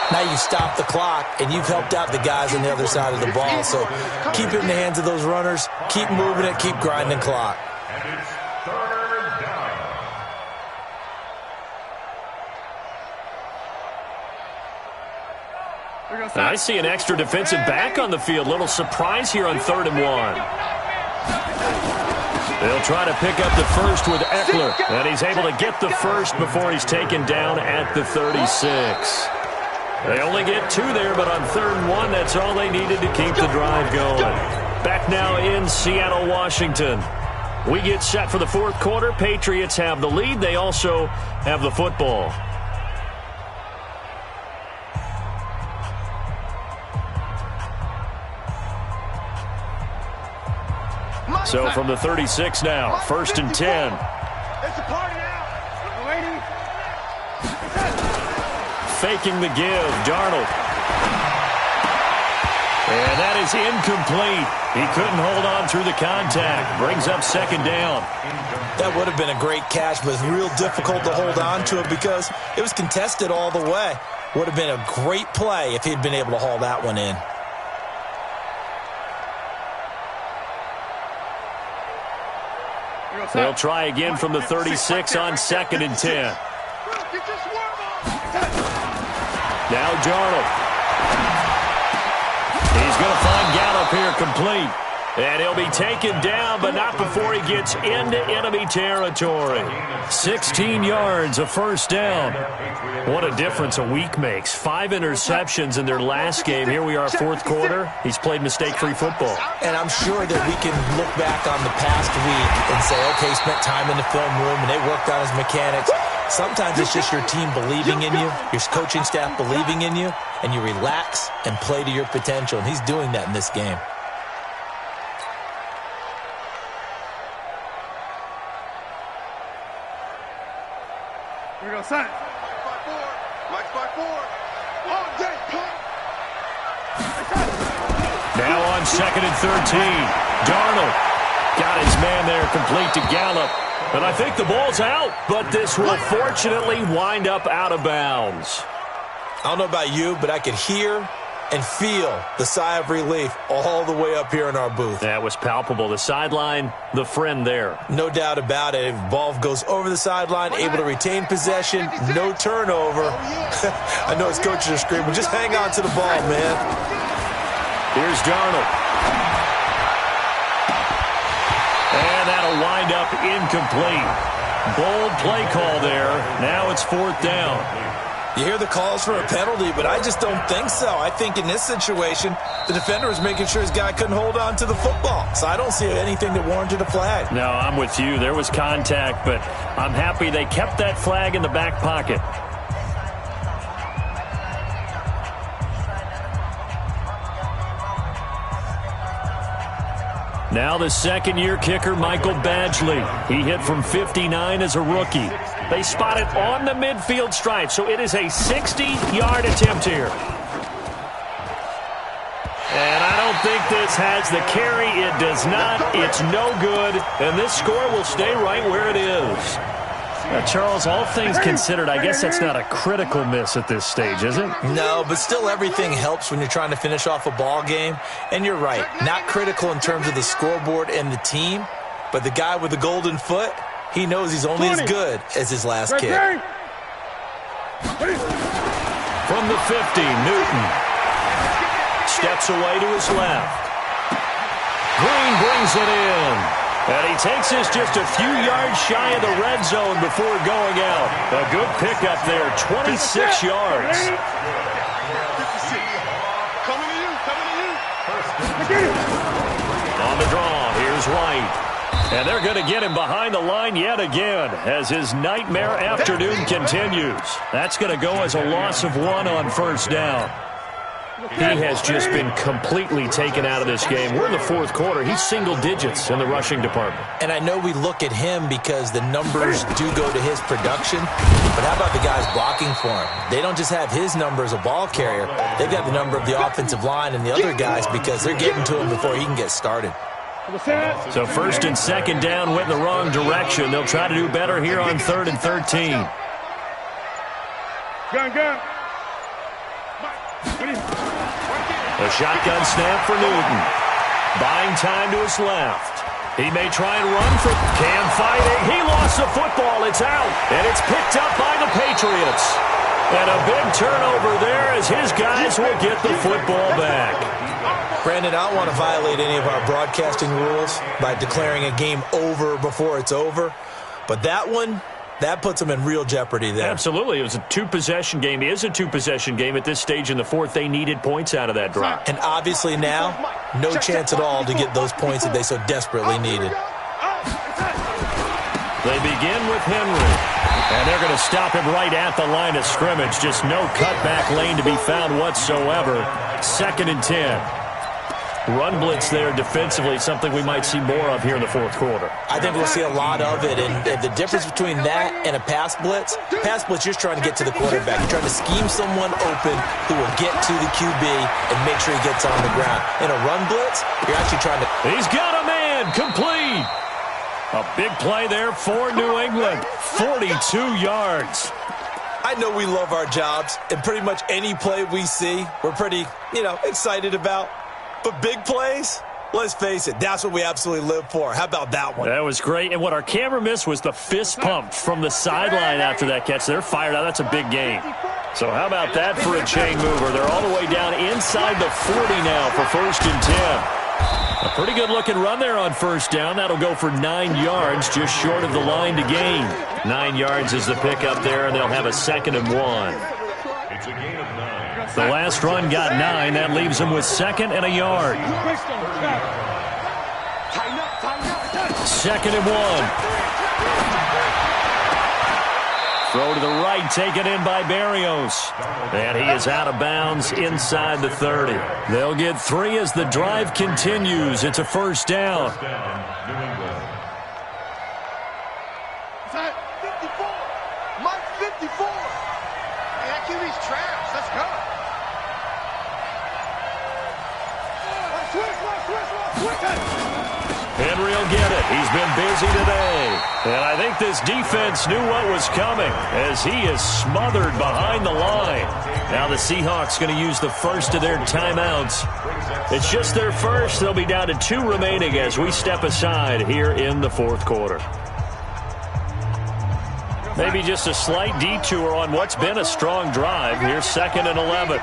now you stop the clock, and you've helped out the guys on the other side of the ball. So keep it in the hands of those runners. Keep moving it. Keep grinding clock. And it's third down. I see an extra defensive back on the field. Little surprise here on 3rd and 1. They'll try to pick up the first with Eckler, and he's able to get the first before he's taken down at the 36. They only get 2 there, but on 3rd and 1, that's all they needed to keep the drive going. Back now in Seattle, Washington. We get set for the 4th quarter. Patriots have the lead. They also have the football. So from the 36 now, 1st and 10. It's a party now. Waiting. Faking the give, Darnold. And that is incomplete. He couldn't hold on through the contact. Brings up 2nd down. That would have been a great catch, but it's real difficult to hold on to it because it was contested all the way. Would have been a great play if he'd been able to haul that one in. They'll try again from the 36 on 2nd and 10. Now Darnold. He's going to find Gallup here complete. And he'll be taken down, but not before he gets into enemy territory. 16 yards, a 1st down. What a difference a week makes. 5 interceptions in their last game. Here we are, 4th quarter. He's played mistake-free football. And I'm sure that we can look back on the past week and say, okay, spent time in the film room and they worked on his mechanics. Sometimes it's just your team believing in you, your coaching staff believing in you, and you relax and play to your potential. And he's doing that in this game. Here we go, son. Mike's by 4. All day, Now on 2nd and 13. Darnold got his man there complete to Gallup. And I think the ball's out, but this will fortunately wind up out of bounds. I don't know about you, but I could hear and feel the sigh of relief all the way up here in our booth. That was palpable. The sideline, the friend there. No doubt about it. If ball goes over the sideline, able to retain possession, no turnover. I know his coaches are screaming, just hang on to the ball, man. Here's Darnold. And that'll wind up incomplete. Bold play call there. Now it's 4th down. You hear the calls for a penalty, but I just don't think so. I think in this situation, the defender was making sure his guy couldn't hold on to the football. So I don't see anything that warranted a flag. No, I'm with you. There was contact, but I'm happy they kept that flag in the back pocket. Now the 2nd-year kicker, Michael Badgley. He hit from 59 as a rookie. They spot it on the midfield stripe, so it is a 60-yard attempt here. And I don't think this has the carry. It does not. It's no good. And this score will stay right where it is. Now, Charles, all things considered, I guess that's not a critical miss at this stage, is it? No, but still everything helps when you're trying to finish off a ball game. And you're right, not critical in terms of the scoreboard and the team, but the guy with the golden foot, he knows he's only as good as his last kick. From the 50, Newton steps away to his left. Green brings it in. And he takes this just a few yards shy of the red zone before going out. A good pickup there, 26 yards. On the draw, here's White. And they're going to get him behind the line yet again as his nightmare afternoon continues. That's going to go as a loss of 1 on first down. He has just been completely taken out of this game. We're in the fourth quarter. He's single digits in the rushing department. And I know we look at him because the numbers do go to his production, but how about the guys blocking for him? They don't just have his number as a ball carrier. They've got the number of the offensive line and the other guys because they're getting to him before he can get started. So first and second down went in the wrong direction. They'll try to do better here on 3rd and 13. Gun. A shotgun snap for Newton. Buying time to his left. He may try and run for Cam fighting. He lost the football. It's out. And it's picked up by the Patriots. And a big turnover there as his guys will get the football back. Brandon, I don't want to violate any of our broadcasting rules by declaring a game over before it's over. But that one, that puts them in real jeopardy there. Absolutely. It was a two-possession game. It is a two-possession game at this stage in the fourth. They needed points out of that drive. And obviously now, no chance at all to get those points that they so desperately needed. They begin with Henry. And they're going to stop him right at the line of scrimmage. Just no cutback lane to be found whatsoever. 2nd and 10. Run blitz there defensively, something we might see more of here in the fourth quarter. I think we'll see a lot of it, and the difference between that and a pass blitz, you're trying to get to the quarterback. You're trying to scheme someone open who will get to the QB and make sure he gets on the ground. In a run blitz, you're actually trying to... He's got a man, complete. A big play there for New England, 42 yards. I know we love our jobs, and pretty much any play we see, we're pretty, excited about. But big plays, let's face it, that's what we absolutely live for. How about that one? That was great. And what our camera missed was the fist pump from the sideline after that catch. They're fired out. That's a big game. So how about that for a chain mover? They're all the way down inside the 40 now for 1st and 10. A pretty good-looking run there on first down. That'll go for 9 yards, just short of the line to gain. 9 yards is the pickup there, and they'll have a 2nd and 1. It's a gain of 9. The last run got 9. That leaves them with 2nd and a yard. 2nd and 1. Throw to the right, taken in by Berrios. And he is out of bounds inside the 30. They'll get 3 as the drive continues. It's a first down. 54. Mike 54. Hey, that QB's trash. Let's go. Henry will get it. He's been busy today. And I think this defense knew what was coming as he is smothered behind the line. Now the Seahawks going to use the first of their timeouts. It's just their first. They'll be down to 2 remaining as we step aside here in the fourth quarter. Maybe just a slight detour on what's been a strong drive. Here's 2nd and 11.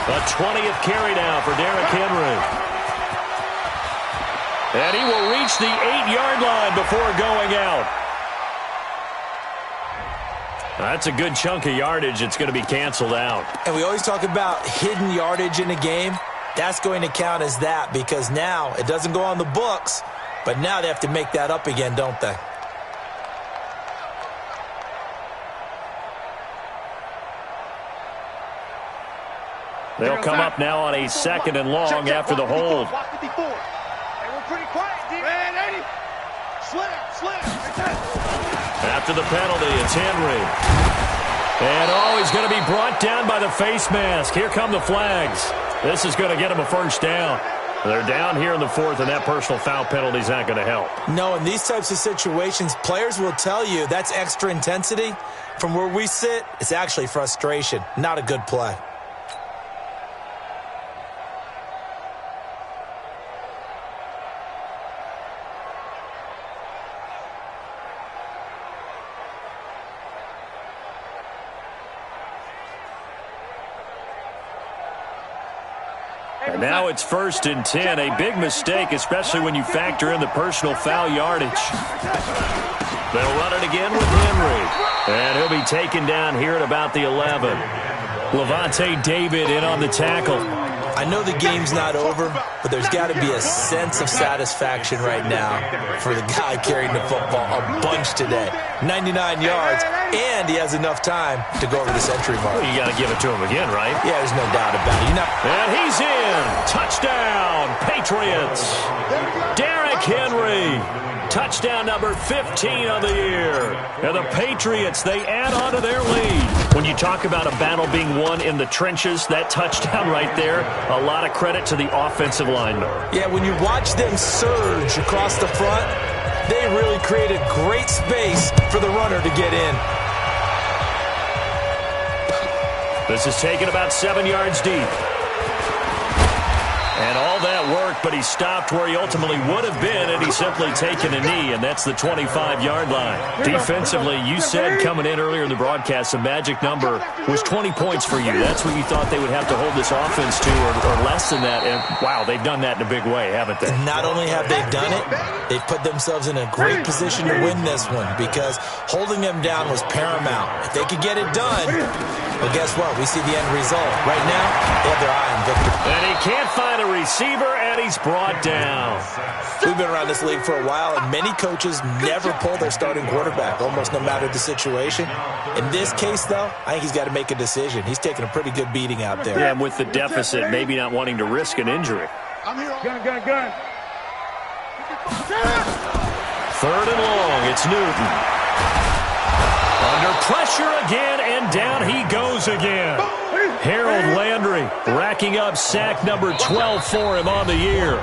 A 20th carry now for Derrick Henry. And he will reach the 8-yard line before going out. That's a good chunk of yardage. It's going to be canceled out. And we always talk about hidden yardage in a game. That's going to count as that because now it doesn't go on the books, but now they have to make that up again, don't they? They'll come up now on a 2nd and long after the hold. Pretty quiet, D-man. Slam. After the penalty, it's Henry. And he's going to be brought down by the face mask. Here come the flags. This is going to get him a first down. They're down here in the 4th, and that personal foul penalty is not going to help. No, in these types of situations, players will tell you that's extra intensity. From where we sit, it's actually frustration. Not a good play. And now it's 1st and 10. A big mistake, especially when you factor in the personal foul yardage. They'll run it again with Henry. And he'll be taken down here at about the 11. Levante David in on the tackle. I know the game's not over, but there's got to be a sense of satisfaction right now for the guy carrying the football a bunch today. 99 yards, and he has enough time to go over the century mark. Well, you got to give it to him again, right? Yeah, there's no doubt about it. And he's in. Touchdown, Patriots. Derrick Henry. Touchdown number 15 of the year. And the Patriots, they add on to their lead. When you talk about a battle being won in the trenches, that touchdown right there, a lot of credit to the offensive linemen. Yeah, when you watch them surge across the front, they really created great space for the runner to get in. This is taken about 7 yards deep. And all that worked, but he stopped where he ultimately would have been had he simply taken a knee, and that's the 25-yard line. Defensively, you said coming in earlier in the broadcast, the magic number was 20 points for you. That's what you thought they would have to hold this offense to, or less than that. And, wow, they've done that in a big way, haven't they? Not only have they done it, they've put themselves in a great position to win this one because holding them down was paramount. If they could get it done, well, guess what? We see the end result. Right now, they have their eye on victory. And he can't find a receiver, and he's brought down. We've been around this league for a while, and many coaches never pull their starting quarterback, almost no matter the situation. In this case, though, I think he's got to make a decision. He's taking a pretty good beating out there. Yeah, and with the deficit, maybe not wanting to risk an injury. Gun. Third and long, it's Newton. Under pressure again, and down he goes again. Harold Landry racking up sack number 12 for him on the year.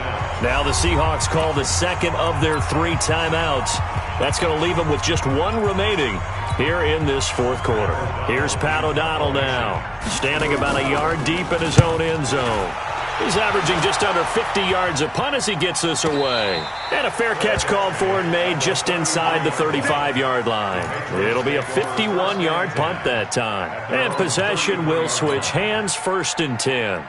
Now the Seahawks call the second of their 3 timeouts. That's going to leave them with just 1 remaining here in this fourth quarter. Here's Pat O'Donnell now, standing about a yard deep in his own end zone. He's averaging just under 50 yards a punt as he gets this away. And a fair catch called for and made just inside the 35-yard line. It'll be a 51-yard punt that time. And possession will switch hands, 1st and 10.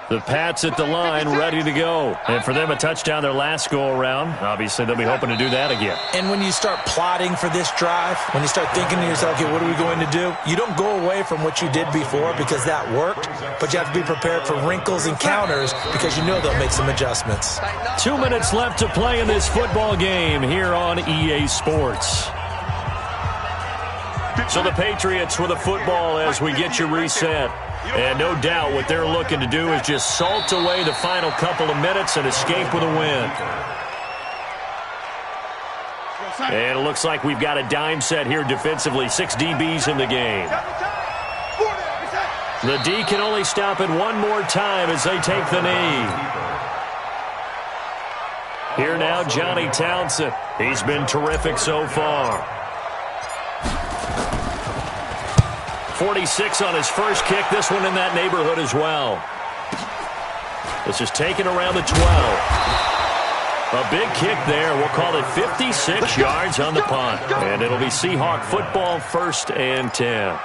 The Pats at the line, ready to go. And for them, a touchdown their last go-around. Obviously, they'll be hoping to do that again. And when you start plotting for this drive, when you start thinking to yourself, okay, what are we going to do? You don't go away from what you did before because that worked, but you have to be prepared for wrinkles and counters because you know they'll make some adjustments. 2 minutes left to play in this football game here on EA Sports. So the Patriots with the football as we get you reset. And no doubt what they're looking to do is just salt away the final couple of minutes and escape with a win. And it looks like we've got a dime set here defensively. 6 DBs in the game. The D can only stop it one more time as they take the knee. Here now, Johnny Townsend. He's been terrific so far. 46 on his first kick. This one in that neighborhood as well. This is taken around the 12. A big kick there. We'll call it 56 yards on the punt. And it'll be Seahawk football, 1st and 10.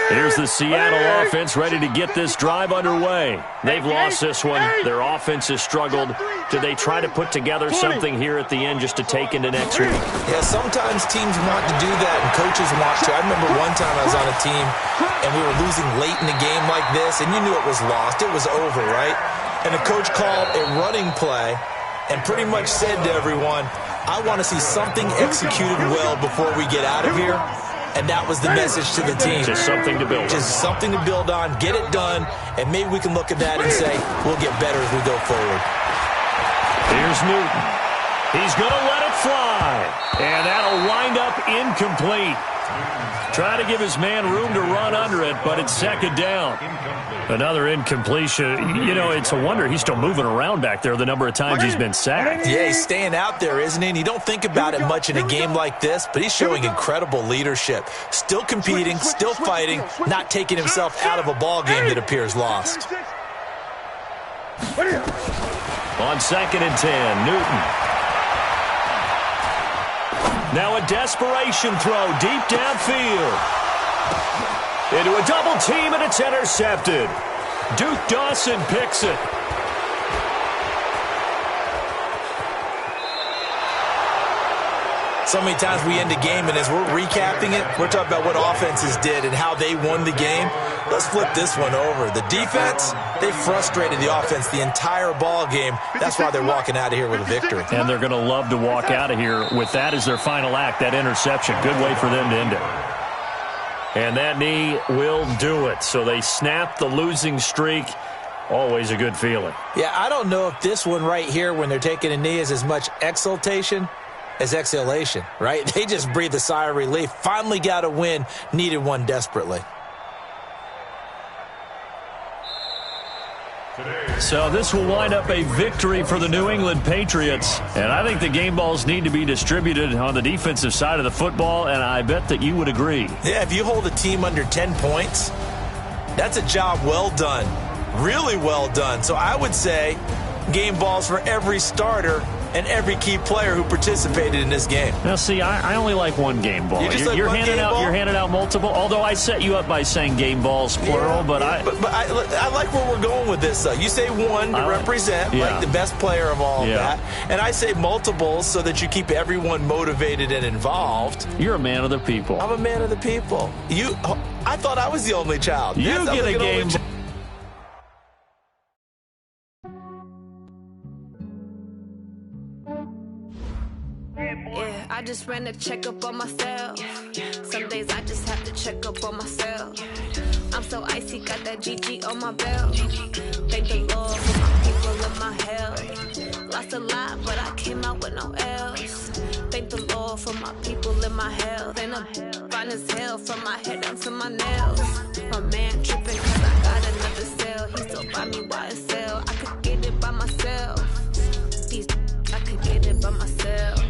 Here's the Seattle offense ready to get this drive underway. They've lost this one. Their offense has struggled. Do they try to put together something here at the end just to take into next week? Yeah, sometimes teams want to do that and coaches want to. I remember one time I was on a team and we were losing late in the game like this and you knew it was lost. It was over, right? And the coach called a running play and pretty much said to everyone, I want to see something executed well before we get out of here. And that was the message to the team. Just something to build on. Just something to build on, get it done, and maybe we can look at that and say, we'll get better as we go forward. Here's Newton. He's going to let it fly. And that'll wind up incomplete. Try to give his man room to run under it, but it's 2nd down. Another incompletion. You know, it's a wonder he's still moving around back there the number of times he's been sacked. Yeah, he's staying out there, isn't he? And you don't think about it much in a game like this, but he's showing incredible leadership. Still competing, still fighting, not taking himself out of a ball game that appears lost. On 2nd and 10, Newton. Now a desperation throw deep downfield. Into a double team, and it's intercepted. Duke Dawson picks it. so many times we end a game, and as we're recapping it, we're talking about what offenses did and how they won the game. Let's flip this one over. The defense, they frustrated the offense the entire ball game. That's why they're walking out of here with a victory. And they're going to love to walk out of here with that as their final act, that interception. Good way for them to end it. And that knee will do it. So they snap the losing streak. Always a good feeling. Yeah, I don't know if this one right here, when they're taking a knee, is as much exultation as exhalation, right? They just breathe a sigh of relief. Finally got a win, needed one desperately. So this will wind up a victory for the New England Patriots. And I think the game balls need to be distributed on the defensive side of the football, and I bet that you would agree. Yeah, if you hold a team under 10 points, that's a job well done. Really well done. So I would say game balls for every starter and every key player who participated in this game. Now, see, I only like one game ball. You're handing out multiple, although I set you up by saying game balls, plural. Yeah, but I like where we're going with this, though. You say one to represent, like the best player of all of that. And I say multiples so that you keep everyone motivated and involved. You're a man of the people. I'm a man of the people. I thought I was the only child. You get a game ball. I just ran a checkup on myself. Some days I just have to check up on myself. I'm so icy, got that GG on my belt. Thank the Lord for my people in my health. Lost a lot, but I came out with no L's. Thank the Lord for my people in my health. And I'm fine as hell from my head down to my nails. My man tripping cause I got another cell. He still buy me YSL. I could get it by myself. I could get it by myself.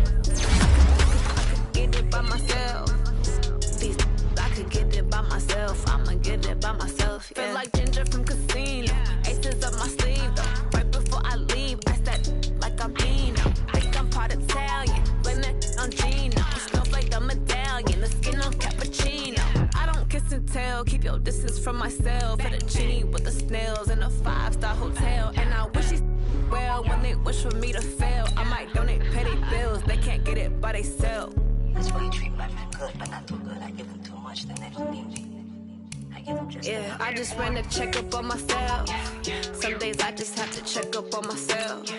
By myself. I could get it by myself. I'ma get it by myself. Yeah. Feel like Ginger from Casino. Aces up my sleeve though. Right before I leave, I said like I'm Dino. Think I'm part Italian. Blame it on Gino. Snowflake the medallion. The skin on cappuccino. I don't kiss and tell. Keep your distance from myself. At a genie with the snails in a 5-star hotel. And I wish he's well when they wish for me to fail. I might donate petty bills. They can't get it by themselves. That's why you treat my friend good, but not too good. I give them too much, then they don't need me. I give them just enough. I just ran a checkup on myself. Some days I just have to check up on myself.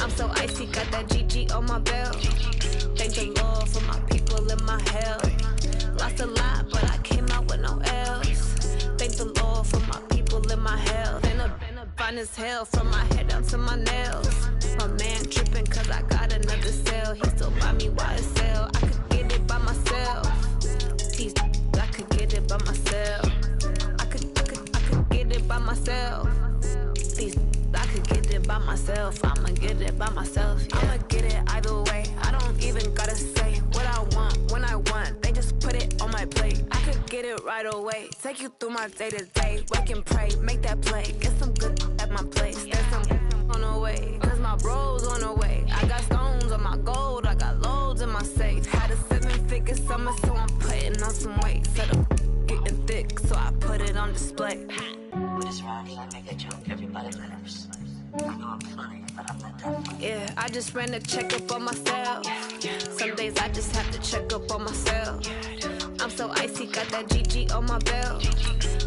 I'm so icy, got that GG on my belt. Thank the Lord for my people in my health. Lost a lot, but I came out with no L's. Thank the Lord for my people in my health. And I'm fine as hell from my head down to my nails. My man tripping cause I got another cell. He still buy me YSL. I could get it by myself. I could get it by myself. I could get it by myself. I could get it by myself. I'ma get it by myself. Yeah. I'ma get it either way. I don't even gotta say what I want when I want. They just put it on my plate. I could get it right away. Take you through my day to day. Wake and pray, make that play. Get some good at my place. There's some on the way. Cause my bros on the way. I got stones on my gold. I got loads in my safe. Had a 7-figure summer, so I'm putting on some weight. Set up getting thick, so I put it on display. With this round here, I make a joke. Everybody laughs. I know I'm funny, but I'm not that funny. Yeah, I just ran a checkup on myself. Some days I just have to check up on myself. I'm so icy, got that GG on my belt.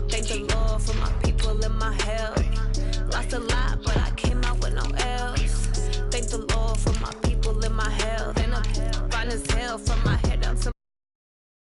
Thank the Lord for my people in my health. Lost a lot, but I came out with no L's. Thank the Lord for my people in my health. And I'm fine as hell from my